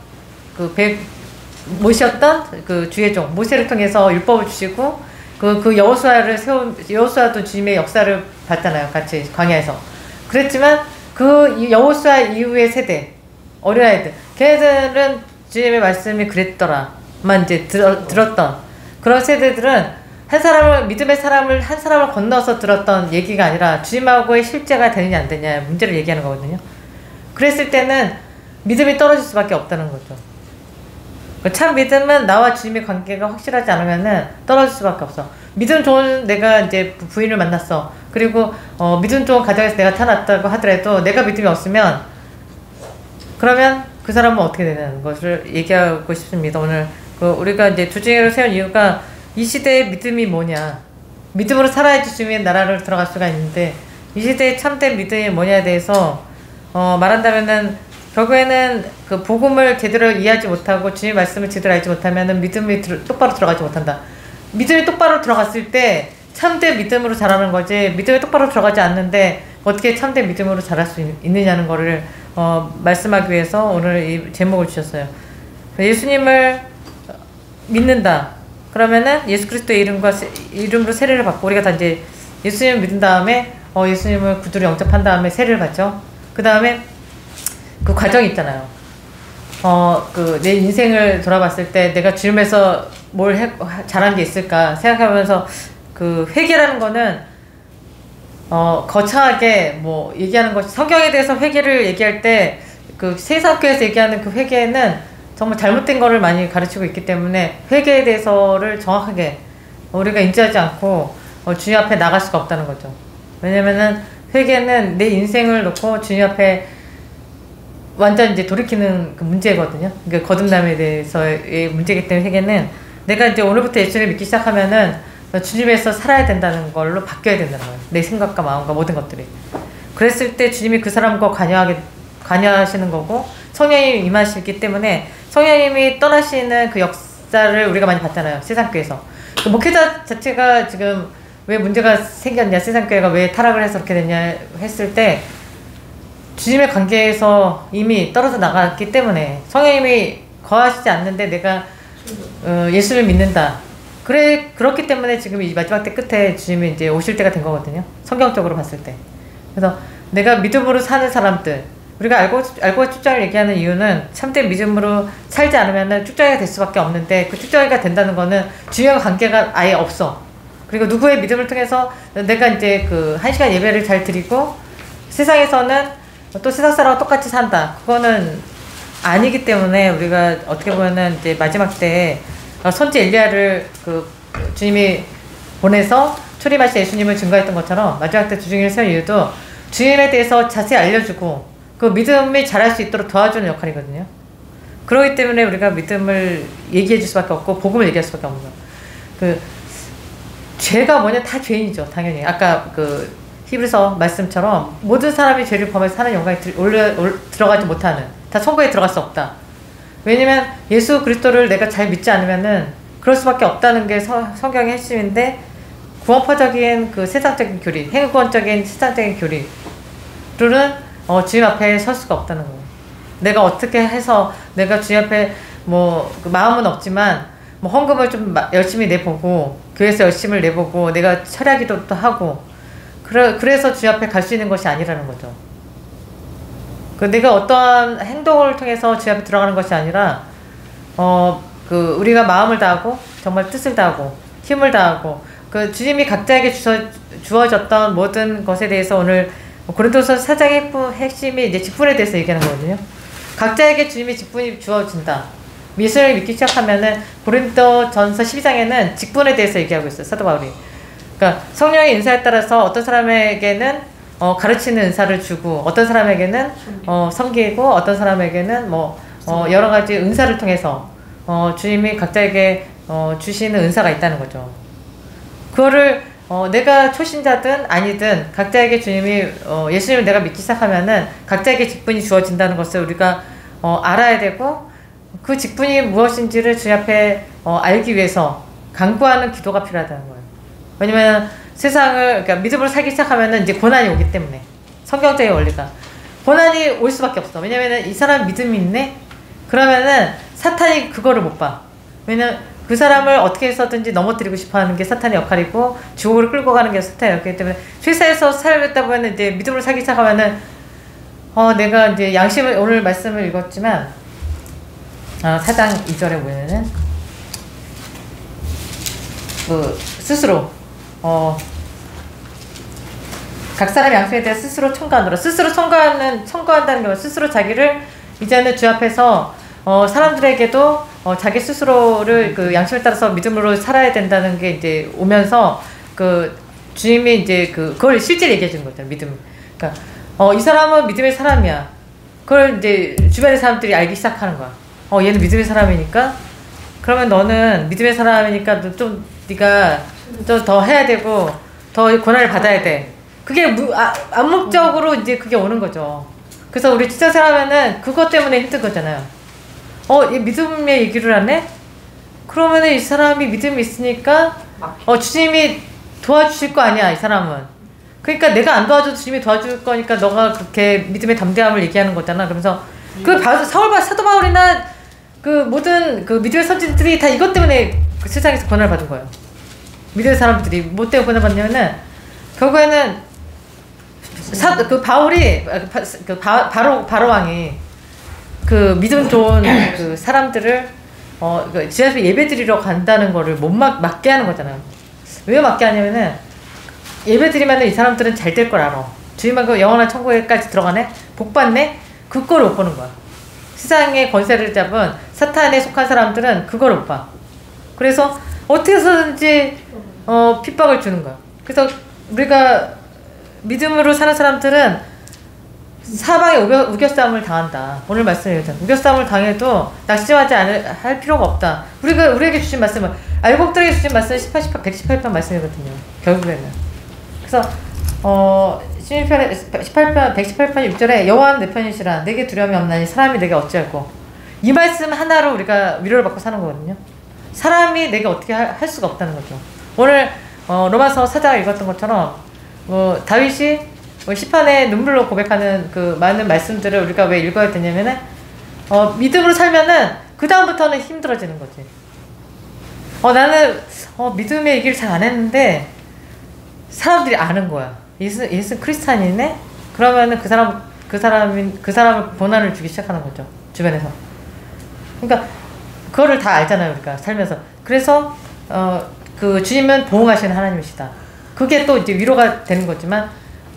모셨던 그 주의 종 모세를 통해서 율법을 주시고 그 여호수아도 주님의 역사를 봤잖아요. 같이 광야에서. 그랬지만 그 여호수아 이후의 세대 어린아이들 걔네들은 주님의 말씀이 그랬더라만 이제 들었던 그런 세대들은 믿음의 사람을 한 사람을 건너서 들었던 얘기가 아니라 주님하고의 실제가 되느냐 안 되냐 문제를 얘기하는 거거든요. 그랬을 때는 믿음이 떨어질 수밖에 없다는 거죠. 참 믿음은 나와 주님의 관계가 확실하지 않으면은 떨어질 수밖에 없어. 믿음 좋은 내가 이제 부인을 만났어. 그리고 믿음 좋은 가정에서 내가 태어났다고 하더라도 내가 믿음이 없으면 그러면 그 사람은 어떻게 되는 것을 얘기하고 싶습니다. 오늘 우리가 이제 주제로 세운 이유가 이 시대의 믿음이 뭐냐. 믿음으로 살아야지 주님의 나라를 들어갈 수가 있는데 이 시대의 참된 믿음이 뭐냐에 대해서 말한다면은 결국에는 그 복음을 제대로 이해하지 못하고 주님의 말씀을 제대로 알지 못하면은 믿음이 똑바로 들어가지 못한다. 믿음이 똑바로 들어갔을 때 참된 믿음으로 자라는 거지 믿음이 똑바로 들어가지 않는데 어떻게 참된 믿음으로 자랄 수 있느냐는 거를 말씀하기 위해서 오늘 이 제목을 주셨어요. 예수님을 믿는다. 그러면은 예수 그리스도의 이름으로 세례를 받고 우리가 다 이제 예수님을 믿은 다음에 예수님을 구주로 영접한 다음에 세례를 받죠. 그 다음에 그 과정이 있잖아요. 내 인생을 돌아봤을 때 내가 주님에서 뭘 잘한 게 있을까 생각하면서 그 회개라는 거는 거창하게 뭐 얘기하는 것이 성경에 대해서 회개를 얘기할 때 그 세상교회에서 얘기하는 그 회개는 정말 잘못된 거를 많이 가르치고 있기 때문에 회개에 대해서를 정확하게 우리가 인지하지 않고 주님 앞에 나갈 수가 없다는 거죠. 왜냐면은 회개는 내 인생을 놓고 주님 앞에 완전 이제 돌이키는 그 문제거든요. 그러니까 거듭남에 대해서의 문제이기 때문에 회개는 내가 이제 오늘부터 예수를 믿기 시작하면은 주님에서 살아야 된다는 걸로 바뀌어야 된다는 거예요. 내 생각과 마음과 모든 것들이. 그랬을 때 주님이 그 사람과 관여하시는 거고 성령님이 임하시기 때문에 성령님이 떠나시는 그 역사를 우리가 많이 봤잖아요. 세상교회에서. 그 목회자 자체가 지금 왜 문제가 생겼냐, 세상교회가 왜 타락을 해서 그렇게 됐냐 했을 때 주님의 관계에서 이미 떨어져 나갔기 때문에 성령님이 거하시지 않는데 내가 예수를 믿는다. 그렇기 때문에 지금 이 마지막 때 끝에 주님이 이제 오실 때가 된 거거든요. 성경적으로 봤을 때. 그래서 내가 믿음으로 사는 사람들, 우리가 알고 축정을 얘기하는 이유는 참된 믿음으로 살지 않으면 축정이가 될 수밖에 없는데 그 축정이가 된다는 거는 주님과 관계가 아예 없어. 그리고 누구의 믿음을 통해서 내가 이제 그 1시간 예배를 잘 드리고 세상에서는 또 세상 사람과 똑같이 산다. 그거는 아니기 때문에 우리가 어떻게 보면은 이제 마지막 때 선지 엘리야를 그 주님이 보내서 초림하신 예수님을 증거했던 것처럼 마지막 때 주중을 세운 이유도 주님에 대해서 자세히 알려주고 그 믿음이 자랄 수 있도록 도와주는 역할이거든요. 그렇기 때문에 우리가 믿음을 얘기해 줄 수밖에 없고 복음을 얘기할 수밖에 없는 거예요. 그 죄가 뭐냐? 다 죄인이죠. 당연히 아까 그 히브리서 말씀처럼 모든 사람이 죄를 범해서 하나님 영광에 들어가지 못하는, 다 천국에 들어갈 수 없다. 왜냐면 예수 그리스도를 내가 잘 믿지 않으면은 그럴 수밖에 없다는 게 성경의 핵심인데, 구원파적인 그 세상적인 교리, 행구원적인 세상적인 교리로는 주님 앞에 설 수가 없다는 거예요. 내가 어떻게 해서 내가 주님 앞에 그 마음은 없지만 헌금을 좀 열심히 내보고 교회에서 열심히 내보고 내가 철야기도도 하고 그래서 주님 앞에 갈 수 있는 것이 아니라는 거죠. 내가 어떠한 행동을 통해서 주님 앞에 들어가는 것이 아니라 우리가 마음을 다하고 정말 뜻을 다하고 힘을 다하고 주님이 각자에게 주어졌던 모든 것에 대해서 오늘 고린도서 4장의 핵심이 이제 직분에 대해서 얘기하는 거거든요. 각자에게 주님이 직분이 주어진다. 예수를 믿기 시작하면은 고린도전서 12장에는 직분에 대해서 얘기하고 있어요. 사도 바울이. 그러니까 성령의 은사에 따라서 어떤 사람에게는 가르치는 은사를 주고, 어떤 사람에게는 섬기고, 어떤 사람에게는 여러 가지 은사를 통해서 주님이 각자에게 주시는 은사가 있다는 거죠. 그거를 내가 초신자든 아니든 각자에게 주님이 예수님을 내가 믿기 시작하면은 각자에게 직분이 주어진다는 것을 우리가 알아야 되고, 그 직분이 무엇인지를 주님 앞에 알기 위해서 간구하는 기도가 필요하다는 거예요. 왜냐면 그러니까 믿음으로 살기 시작하면은 이제 고난이 오기 때문에, 성경적인 원리가 고난이 올 수밖에 없어. 왜냐면은 이 사람 믿음이 있네? 그러면은 사탄이 그거를 못 봐. 왜냐면 그 사람을 어떻게 해서든지 넘어뜨리고 싶어 하는 게 사탄의 역할이고, 지옥으로 끌고 가는 게 사탄의 역할이기 때문에, 세상에서 살다 보면 이제 믿음으로 살기 시작하면은, 내가 이제 양심을, 오늘 말씀을 읽었지만, 4장 2절에 보면은, 스스로, 각 사람 양심에 대해 스스로 청구하노라. 스스로 청구한다는 게 스스로 자기를 이제는 주 앞에서 사람들에게도 자기 스스로를 그 양심에 따라서 믿음으로 살아야 된다는 게 이제 오면서 주님이 이제 그걸 실제로 얘기해 주는 거죠. 믿음. 그러니까 이 사람은 믿음의 사람이야. 그걸 이제 주변의 사람들이 알기 시작하는 거야. 얘는 믿음의 사람이니까, 그러면 너는 믿음의 사람이니까 좀 네가 좀 더 해야 되고 더 고난을 받아야 돼. 그게 암묵적으로 이제 그게 오는 거죠. 그래서 우리 직장생활하면은 그것 때문에 힘든 거잖아요. 얘 믿음의 얘기를 하네? 그러면은 이 사람이 믿음이 있으니까 주님이 도와주실 거 아니야, 이 사람은. 그러니까 내가 안 도와줘도 주님이 도와줄 거니까 너가 그렇게 믿음의 담대함을 얘기하는 거잖아. 그러면서 사도 바울이나 모든 믿음의 선진들이 다 이것 때문에 세상에서 고난을 받은 거예요. 믿음의 사람들이 뭐 때문에 고난을 받냐면은 결국에는 바로 왕이 믿음 좋은 사람들을 지 앞에 예배 드리러 간다는 거를 못 막게 하는 거잖아요. 왜 막게 하냐면은 예배 드리면은 이 사람들은 잘 될 걸 알아. 주님하고 영원한 천국에까지 들어가네? 복 받네? 그거를 못 보는 거야. 세상의 권세를 잡은 사탄에 속한 사람들은 그걸 못 봐. 그래서 어떻게 해서든지 핍박을 주는 거야. 그래서 우리가 믿음으로 사는 사람들은 사방에 우겨싸움을 당한다. 오늘 말씀드렸잖아. 우겨싸움을 당해도 낙심하지 할 필요가 없다. 우리에게 주신 말씀은, 알곡들에게 주신 말씀은 118편 말씀이거든요. 결국에는. 그래서 118편 6절에 여호와는 내 편이시라. 내게 두려움이 없나니 사람이 내게 어찌할꼬. 이 말씀 하나로 우리가 위로를 받고 사는 거거든요. 사람이 내게 어떻게 할 수가 없다는 거죠. 오늘 로마서 4장 읽었던 것처럼 다윗이 시편에 눈물로 고백하는 많은 말씀들을 우리가 왜 읽어야 되냐면은 믿음으로 살면은 그 다음부터는 힘들어지는 거지. 나는 믿음의 얘기를 잘 안 했는데 사람들이 아는 거야. 예수 크리스찬이네? 그러면은 그 사람을 고난을 주기 시작하는 거죠. 주변에서. 그러니까 그거를 다 알잖아요, 우리가 살면서. 그래서 주님은 보응하시는 하나님이시다. 그게 또 이제 위로가 되는 거지만,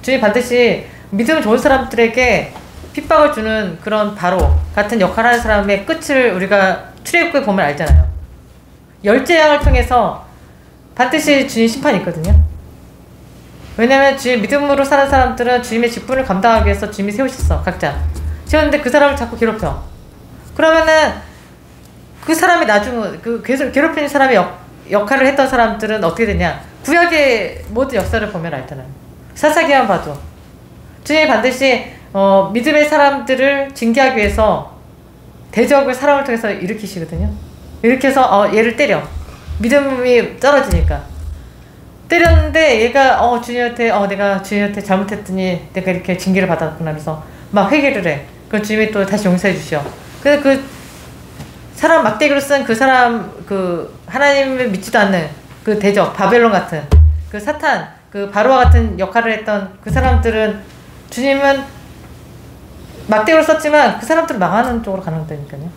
주님 반드시 믿음 좋은 사람들에게 핍박을 주는 그런 바로 같은 역할을 하는 사람의 끝을 우리가 출애굽기에 보면 알잖아요. 열재앙을 통해서 반드시 주님 심판이 있거든요. 왜냐면 주님 믿음으로 사는 사람들은 주님의 직분을 감당하기 위해서 주님이 세우셨어. 각자 세웠는데 그 사람을 자꾸 괴롭혀. 그러면은 그 사람이 나중 그 계속 괴롭히는 사람의 역할을 했던 사람들은 어떻게 되냐. 구약의 모든 역사를 보면 알잖아요. 사사기만 봐도 주님이 반드시 믿음의 사람들을 징계하기 위해서 대적을 사람을 통해서 일으키시거든요. 이렇게 해서 얘를 때려. 믿음이 떨어지니까 때렸는데 얘가 주님한테 내가 주님한테 잘못했더니 내가 이렇게 징계를 받았구나 그래서 막 회개를 해. 그럼 주님이 또 다시 용서해 주셔. 그래서 그 사람 막대기로 쓴 그 사람 그 하나님을 믿지도 않는 그 대적 바벨론 같은 그 사탄 그 바로와 같은 역할을 했던 그 사람들은 주님은 막대기로 썼지만 그 사람들은 망하는 쪽으로 가는 거니까요.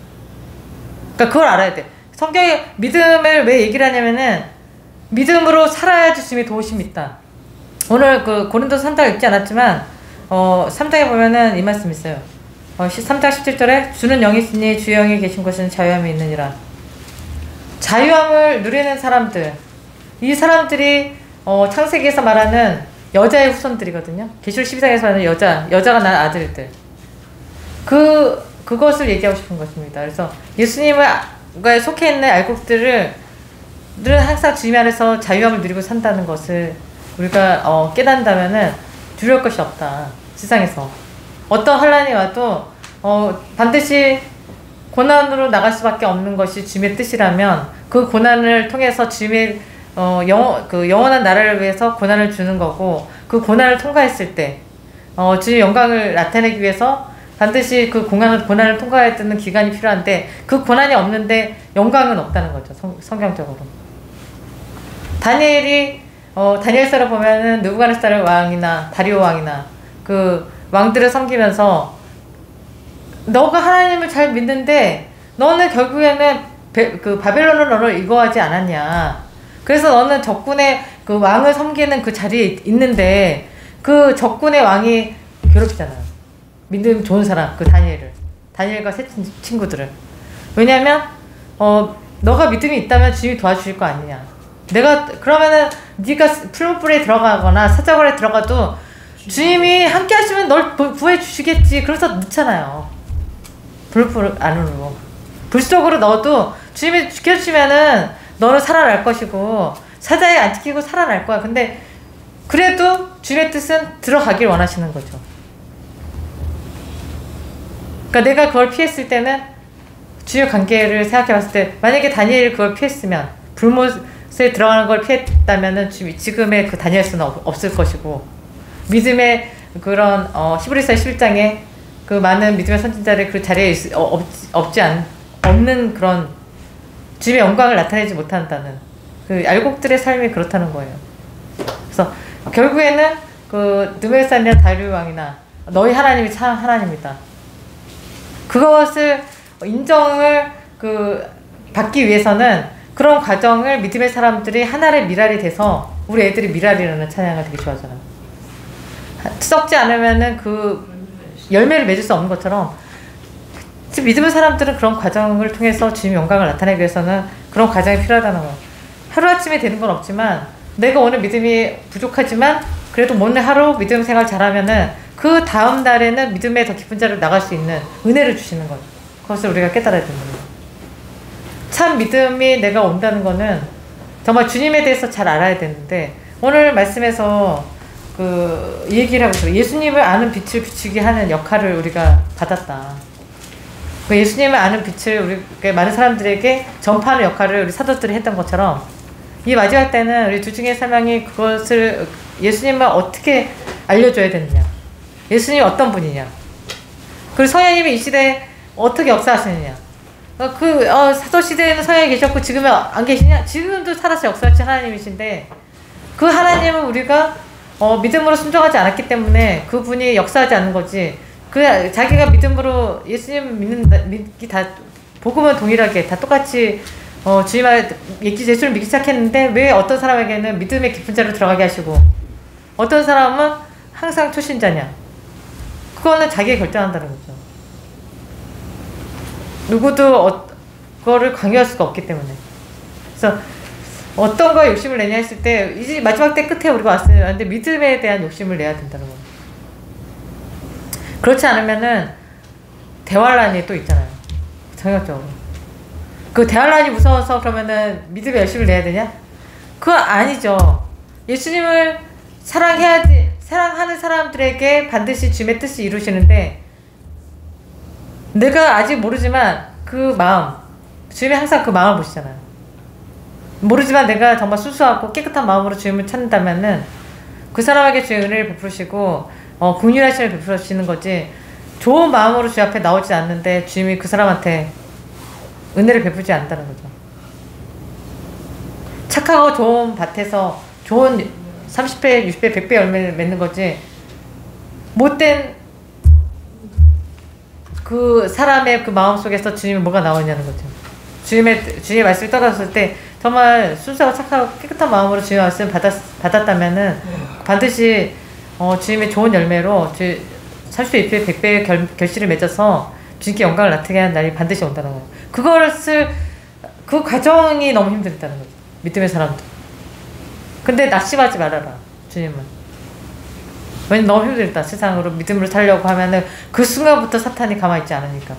그러니까 그걸 알아야 돼. 성경에 믿음을 왜 얘기를 하냐면은 믿음으로 살아야지 주님의 도우심이 있다. 오늘 그 고린도서 3장 읽지 않았지만 3장에 보면은 이 말씀 있어요. 3장 17절에 주는 영이 있으니 주의 영이 계신 곳에는 자유함이 있느니라. 자유함을 누리는 사람들, 이 사람들이 창세기에서 말하는 여자의 후손들이거든요. 계시록 12장에서 말하는 여자가 낳은 아들들. 그것을 얘기하고 싶은 것입니다. 그래서 예수님을 속해 있는 알곡들을 늘 항상 주님 안에서 자유함을 누리고 산다는 것을 우리가 깨닫는다면은 두려울 것이 없다. 세상에서 어떤 환난이 와도 반드시 고난으로 나갈 수밖에 없는 것이 주님의 뜻이라면 그 고난을 통해서 주님의 영원한 나라를 위해서 고난을 주는 거고, 그 고난을 통과했을 때 주님의 영광을 나타내기 위해서 반드시 그 고난을 통과해야 되는 기간이 필요한데, 그 고난이 없는데 영광은 없다는 거죠. 성경적으로. 다니엘이 다니엘서를 보면은 느부갓네살 왕이나 다리오 왕이나 그 왕들을 섬기면서 너가 하나님을 잘 믿는데 너는 결국에는 그 바벨론을 너를 이거하지 않았냐. 그래서 너는 적군의 그 왕을 섬기는 그 자리에 있는데 그 적군의 왕이 괴롭히잖아요. 믿음 좋은 사람, 그 다니엘과 세 친구들을. 왜냐면 너가 믿음이 있다면 주님이 도와주실 거 아니냐. 그러면은 네가 풀무불에 들어가거나 사자굴에 들어가도 주님이 함께 하시면 널 구해 주시겠지. 그래서 넣잖아요. 불 안으로. 불 속으로 넣어도 주님이 지켜주시면은 너는 살아날 것이고 사자에 안 지키고 살아날 거야. 근데 그래도 주님의 뜻은 들어가길 원하시는 거죠. 그러니까 내가 그걸 피했을 때는 주의 관계를 생각해 봤을 때, 만약에 다니엘이 그걸 피했으면, 불못에 들어가는 걸 피했다면은 지금의 그 다니엘서는 없을 것이고, 믿음의 그런 히브리서 11장에 그 많은 믿음의 선진자를 그 자리에 없는 그런 주님의 영광을 나타내지 못한다는 그 알곡들의 삶이 그렇다는 거예요. 그래서 결국에는 그 느부갓네살이나 다리오 왕이나 너희 하나님이 참 하나님이다. 그것을 인정을 받기 위해서는 그런 과정을 믿음의 사람들이 하나의 미랄이 돼서, 우리 애들이 미랄이라는 찬양을 되게 좋아하잖아요. 썩지 않으면은 그 열매를 맺을 수 없는 것처럼 믿음의 사람들은 그런 과정을 통해서 주님 영광을 나타내기 위해서는 그런 과정이 필요하다는 거예요. 하루아침에 되는 건 없지만, 내가 오늘 믿음이 부족하지만 그래도 오늘 하루 믿음 생활 잘하면은 그 다음 날에는 믿음의 더 깊은 자리로 나갈 수 있는 은혜를 주시는 거예요. 그것을 우리가 깨달아야 됩니다. 참 믿음이 내가 온다는 거는 정말 주님에 대해서 잘 알아야 되는데, 오늘 말씀에서 이 얘기를 하고 있어요. 예수님을 아는 빛을 비추게 하는 역할을 우리가 받았다. 그 예수님을 아는 빛을 우리 많은 사람들에게 전파하는 역할을 우리 사도들이 했던 것처럼, 이 마지막 때는 우리 두 중에 한 명이 그것을, 예수님을 어떻게 알려줘야 되느냐, 예수님이 어떤 분이냐, 그리고 성령님이 이 시대에 어떻게 역사하시느냐. 사도 시대에는 성령이 계셨고 지금은 안 계시냐? 지금도 살아서 역사하신 하나님이신데, 그 하나님은 우리가 믿음으로 순종하지 않았기 때문에 그분이 역사하지 않는 거지. 자기가 믿음으로 예수님 믿기 다, 복음은 동일하게 다 똑같이 예수를 믿기 시작했는데, 왜 어떤 사람에게는 믿음의 깊은 자로 들어가게 하시고 어떤 사람은 항상 초신자냐. 그거는 자기가 결정한다는 거죠. 누구도 그거를 강요할 수가 없기 때문에. 그래서 어떤 거에 욕심을 내냐 했을 때 이제 마지막 때 끝에 우리가 왔어요. 근데 믿음에 대한 욕심을 내야 된다는 거예요. 그렇지 않으면은 대환란이 또 있잖아요. 정략적으로. 그 대환란이 무서워서 그러면은 믿음에 열심을 내야 되냐? 그거 아니죠. 예수님을 사랑해야지. 사랑하는 사람들에게 반드시 주님의 뜻을 이루시는데 내가 아직 모르지만 그 마음, 주님이 항상 그 마음을 보시잖아요. 모르지만 내가 정말 수수하고 깨끗한 마음으로 주님을 찾는다면은 그 사람에게 주의 은혜를 베푸시고 긍휼하심을 베푸시는 거지. 좋은 마음으로 주님 앞에 나오지 않는데 주님이 그 사람한테 은혜를 베푸지 않는다는 거죠. 착하고 좋은 밭에서 좋은 30배, 60배, 100배 열매를 맺는 거지. 못된 그 사람의 그 마음 속에서 주님이 뭐가 나오냐는 거죠. 주님의 말씀을 따랐을 때 정말 순수하고 착하고 깨끗한 마음으로 주님의 말씀을 받았다면은 반드시 주님의 좋은 열매로 30배, 100배의 결실을 맺어서 주님께 영광을 나타내게 하는 날이 반드시 온다는 거예요. 그 과정이 너무 힘들다는 거죠. 믿음의 사람들. 근데 낙심하지 말아라. 주님은. 왜냐면 너무 힘들다. 세상으로 믿음으로 살려고 하면은 그 순간부터 사탄이 가만히 있지 않으니까.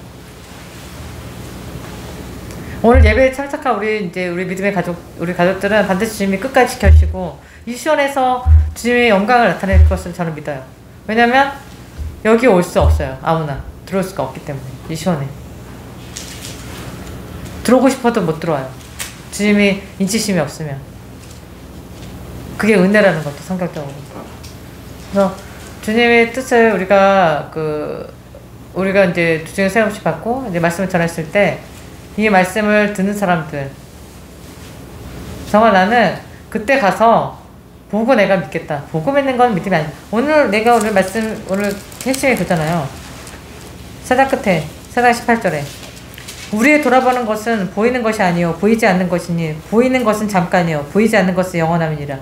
오늘 예배에 참석한 우리 믿음의 우리 가족들은 반드시 주님이 끝까지 지켜주시고 이 시원에서 주님의 영광을 나타낼 것을 저는 믿어요. 왜냐면 여기 올 수 없어요. 아무나 들어올 수가 없기 때문에. 이 시원에 들어오고 싶어도 못 들어와요. 주님이 인치심이 없으면. 그게 은혜라는 것도 성격적으로. 그래서 주님의 뜻을 우리가 이제 주중에 세움씩 받고 이제 말씀을 전했을 때 이 말씀을 듣는 사람들 정말 나는 그때 가서 보고 내가 믿겠다. 보고 믿는 건 믿음이 아니야. 오늘 말씀 오늘 핵심이 그잖아요. 4장 끝에 4장 18절에 우리의 돌아보는 것은 보이는 것이 아니요 보이지 않는 것이니 보이는 것은 잠깐이요 보이지 않는 것은 영원함이니라.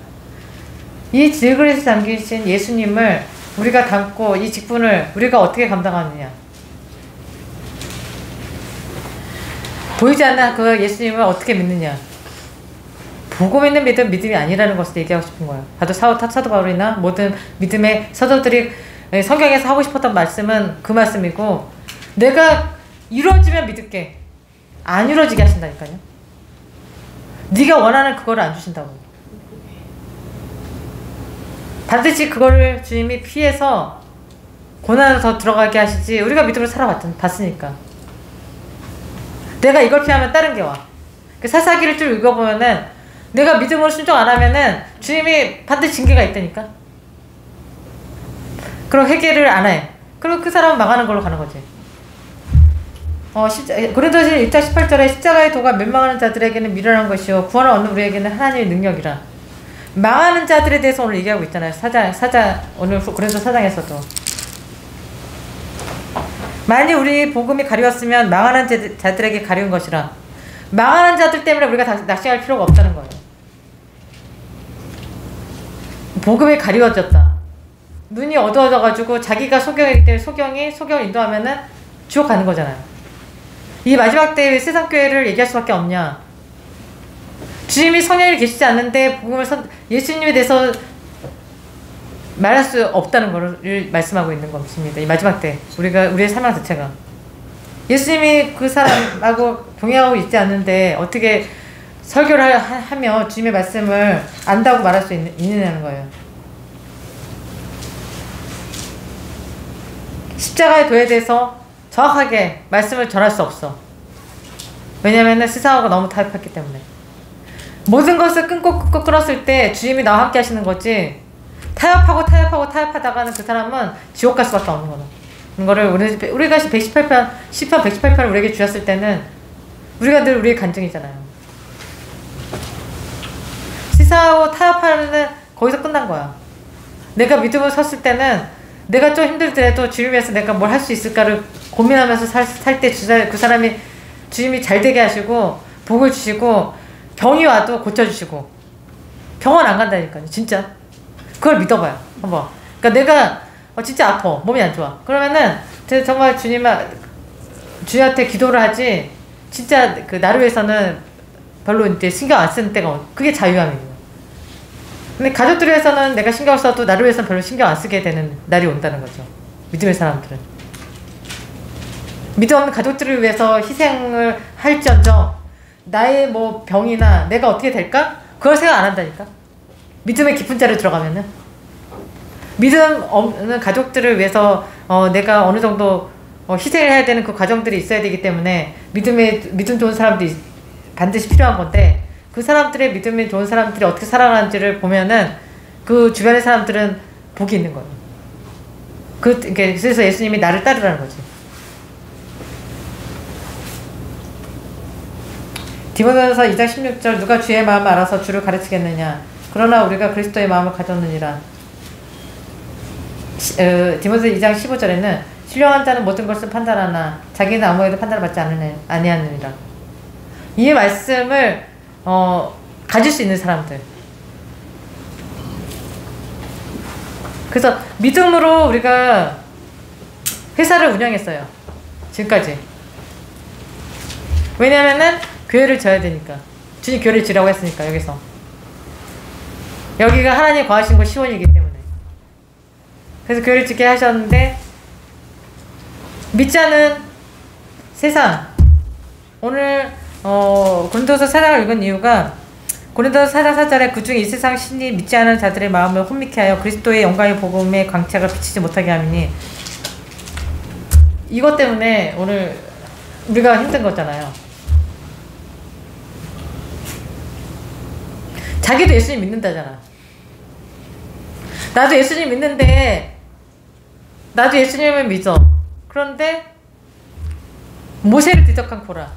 이 질그릇에 담기신 예수님을 우리가 담고 이 직분을 우리가 어떻게 감당하느냐. 보이지 않는 그 예수님을 어떻게 믿느냐. 보고 믿는 믿음이 아니라는 것을 얘기하고 싶은 거예요. 사도 바울이나 모든 믿음의 사도들이 성경에서 하고 싶었던 말씀은 그 말씀이고 내가 이루어지면 믿을게. 안 이루어지게 하신다니까요. 네가 원하는 그거를 안 주신다고. 반드시 그거를 주님이 피해서 고난을 더 들어가게 하시지. 우리가 믿음을 살아봤으니까. 내가 이걸 피하면 다른 게 와. 그 사사기를 좀 읽어보면은 내가 믿음으로 순종 안 하면은 주님이 반드시 징계가 있다니까. 그럼 회개를 안 해. 그럼 그 사람은 망하는 걸로 가는 거지. 고린도서 1장 18절에 십자가의 도가 멸망하는 자들에게는 미련한 것이요 구원을 얻는 우리에게는 하나님의 능력이라. 망하는 자들에 대해서 오늘 얘기하고 있잖아요. 오늘 고린도 4장에서도. 만일 우리 복음이 가려웠으면 망하는 자들에게 가려운 것이라. 망하는 자들 때문에 우리가 낙심할 필요가 없다는 거예요. 복음이 가려워졌다. 눈이 어두워져가지고 자기가 소경이기 때문에 소경을 인도하면은 지옥 가는 거잖아요. 이 마지막 때에 세상교회를 얘기할 수밖에 없냐. 주님이 성령이 계시지 않는데 예수님에 대해서 말할 수 없다는 것을 말씀하고 있는 것입니다. 이 마지막 때 우리의 사명 자체가 예수님이 그 사람하고 동행하고 있지 않는데 어떻게 설교를 하며 주님의 말씀을 안다고 말할 수 있느냐는 거예요. 십자가의 도에 대해서 정확하게 말씀을 전할 수 없어. 왜냐하면 세상하고 너무 타협했기 때문에. 모든 것을 끊고 끊었을 때 주님이 나와 함께 하시는 거지. 타협하다가는 그 사람은 지옥 갈 수밖에 없는 거다. 이거를 우리가 118편, 10편 118편을 우리에게 주셨을 때는 우리가 늘 우리의 간증이잖아요. 세상하고 타협하는 거기서 끝난 거야. 내가 믿음을 섰을 때는 내가 좀 힘들더라도 주님 위해서 내가 뭘 할 수 있을까를 고민하면서 살 때 그 사람이 주님이 잘 되게 하시고 복을 주시고 병이 와도 고쳐주시고 병원 안 간다니까요. 진짜. 그걸 믿어봐요. 한번. 그러니까 내가 진짜 아파. 몸이 안 좋아. 그러면은 정말 주님한테 기도를 하지. 진짜 나를 위해서는 별로 이제 신경 안 쓰는 때가 그게 자유함이에요. 근데 가족들을 위해서는 내가 신경 써도 나를 위해서는 별로 신경 안 쓰게 되는 날이 온다는 거죠. 믿음의 사람들은. 믿음 없는 가족들을 위해서 희생을 할지언정 나의 뭐 병이나 내가 어떻게 될까? 그걸 생각 안 한다니까. 믿음의 깊은 자리에 들어가면은 믿음 없는 가족들을 위해서 내가 어느 정도 희생을 해야 되는 그 과정들이 있어야 되기 때문에 믿음 좋은 사람들이 반드시 필요한 건데, 그 사람들의 믿음이 좋은 사람들이 어떻게 살아가는지를 보면은 그 주변의 사람들은 복이 있는 거예요. 그래서 예수님이 나를 따르라는 거지. 디모데전서 2장 16절 누가 주의 마음을 알아서 주를 가르치겠느냐. 그러나 우리가 그리스도의 마음을 가졌느니라. 디모데 2장 15절에는 신령한 자는 모든 것을 판단하나 자기는 아무에도 판단을 받지 아니하느니라. 이 말씀을 가질 수 있는 사람들. 그래서 믿음으로 우리가 회사를 운영했어요. 지금까지. 왜냐면은 교회를 져야 되니까. 주님 교회를 지라고 했으니까. 여기가 하나님 거하신 곳 시온이기 때문에. 그래서 교회를 짓게 하셨는데, 믿지 않은 세상. 오늘 고린도서 4장을 읽은 이유가, 고린도서 4장 4절에 그 중에 이 세상 신이 믿지 않은 자들의 마음을 혼미케 하여 그리스도의 영광의 복음의 광채가 비치지 못하게 함이니, 이것 때문에 오늘 우리가 힘든 거잖아요. 자기도 예수님 믿는다잖아. 나도 예수님 믿는데, 나도 예수님을 믿어. 그런데 모세를 대적한 고라를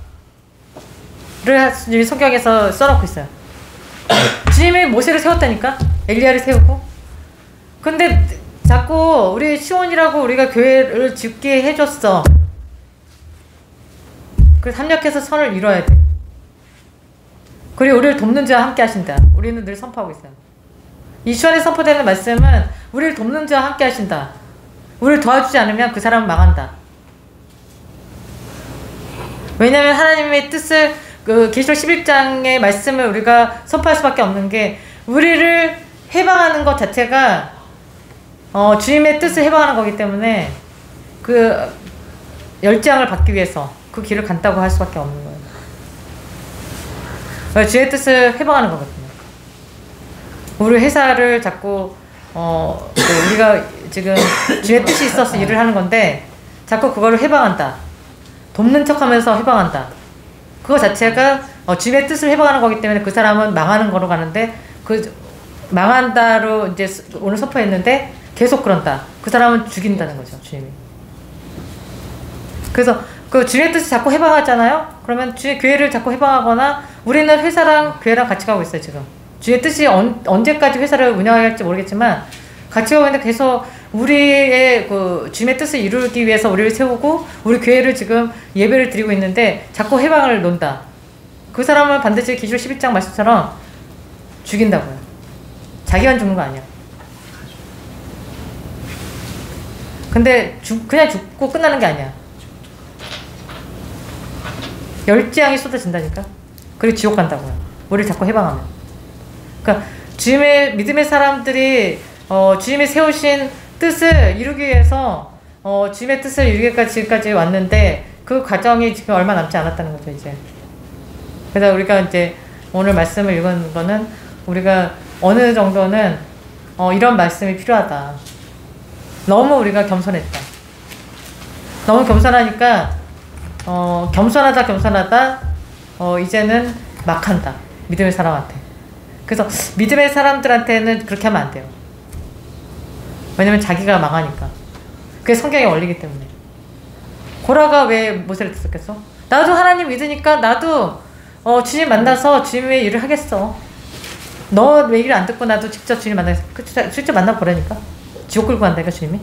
주님이 성경에서 써놓고 있어요. 주님이 모세를 세웠다니까? 엘리야를 세우고. 근데 자꾸 우리 시온이라고 우리가 교회를 짓게 해줬어. 그래서 합력해서 선을 이뤄야 돼. 그리고 우리를 돕는 자와 함께 하신다. 우리는 늘 선포하고 있어요. 이 시간에 선포되는 말씀은 우리를 돕는 자와 함께 하신다. 우리를 도와주지 않으면 그 사람은 망한다. 왜냐하면 하나님의 뜻을, 계시록 11장의 말씀을 우리가 선포할 수밖에 없는 게, 우리를 해방하는 것 자체가 주님의 뜻을 해방하는 거기 때문에 그 열장을 받기 위해서 그 길을 간다고 할 수밖에 없는 거예요. 주의 뜻을 해방하는 거거든요. 우리 회사를 자꾸 우리가 지금 주의 뜻이 있어서 일을 하는 건데 자꾸 그거를 해방한다. 돕는 척하면서 해방한다. 그거 자체가 주의 뜻을 해방하는 거기 때문에 그 사람은 망하는 거로 가는데, 그 망한다로 이제 오늘 선포했는데 계속 그런다. 그 사람은 죽인다는 거죠, 주님이. 그래서 그 주의 뜻을 자꾸 해방하잖아요. 그러면 주의 교회를 자꾸 해방하거나, 우리는 회사랑 교회랑 같이 가고 있어요, 지금. 주의 뜻이 언제까지 회사를 운영할지 모르겠지만 같이 가고 있는데, 계속 우리의 그 주님의 뜻을 이루기 위해서 우리를 세우고 우리 교회를 지금 예배를 드리고 있는데 자꾸 해방을 논다. 그 사람은 반드시 계시록 11장 말씀처럼 죽인다고요. 자기만 죽는 거 아니야. 근데 그냥 죽고 끝나는 게 아니야. 열재앙이 쏟아진다니까. 그리고 지옥 간다고요. 우리를 자꾸 해방하면. 그러니까 주님의 믿음의 사람들이 주님이 세우신 뜻을 이루기 위해서 주님의 뜻을 이루기까지 지금까지 왔는데, 그 과정이 지금 얼마 남지 않았다는 거죠, 이제. 그래서 우리가 이제 오늘 말씀을 읽은 거는, 우리가 어느 정도는 이런 말씀이 필요하다. 너무 우리가 겸손했다. 너무 겸손하니까 겸손하다 이제는 막 한다. 믿음의 사람한테. 그래서 믿음의 사람들한테는 그렇게 하면 안 돼요. 왜냐면 자기가 망하니까. 그게 성경의 원리이기 때문에. 고라가 왜 모세를 대적했어? 나도 하나님 믿으니까 나도 주님 만나서 주님의 일을 하겠어. 너 왜 일을 안 듣고 나도 직접 주님 만나겠어. 직접 만나보라니까. 지옥 끌고 간다니까, 주님이.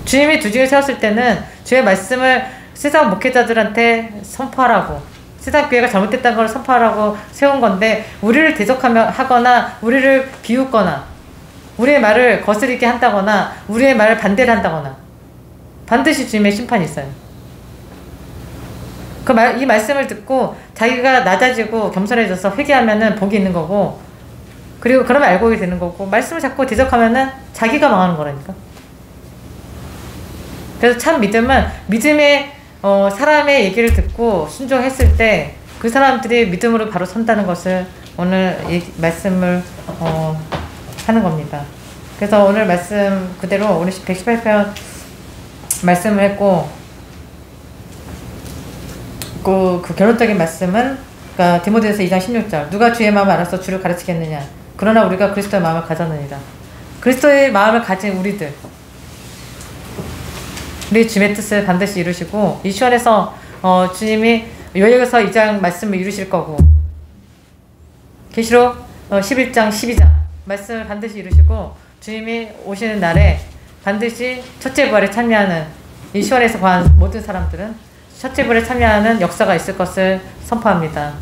주님이 두중을 세웠을 때는 주의 말씀을 세상 목회자들한테 선포하라고, 세상 교회가 잘못됐다는 걸 선포하라고 세운 건데, 우리를 대적하거나 우리를 비웃거나 우리의 말을 거스르게 한다거나 우리의 말을 반대를 한다거나 반드시 주님의 심판이 있어요. 이 말씀을 듣고 자기가 낮아지고 겸손해져서 회개하면은 복이 있는 거고, 그리고 그러면 알고 되는 거고, 말씀을 자꾸 대적하면은 자기가 망하는 거라니까. 그래서 참 믿음은 믿음의 사람의 얘기를 듣고 순종했을 때 그 사람들이 믿음으로 바로 선다는 것을 오늘 이 말씀을 하는 겁니다. 그래서 오늘 말씀 그대로 우리 118편 말씀을 했고, 그 결론적인 말씀은 그러니까 디모데후서 2장 16절, 누가 주의 마음을 알아서 주를 가르치겠느냐, 그러나 우리가 그리스도의 마음을 가졌느니라. 그리스도의 마음을 가진 우리 주님의 뜻을 반드시 이루시고, 이 시간에서 주님이 요약해서 2장 말씀을 이루실 거고, 계시록 11장 12장 말씀을 반드시 이루시고, 주님이 오시는 날에 반드시 첫째 부활에 참여하는, 이 시간에서 구한 모든 사람들은 첫째 부활에 참여하는 역사가 있을 것을 선포합니다.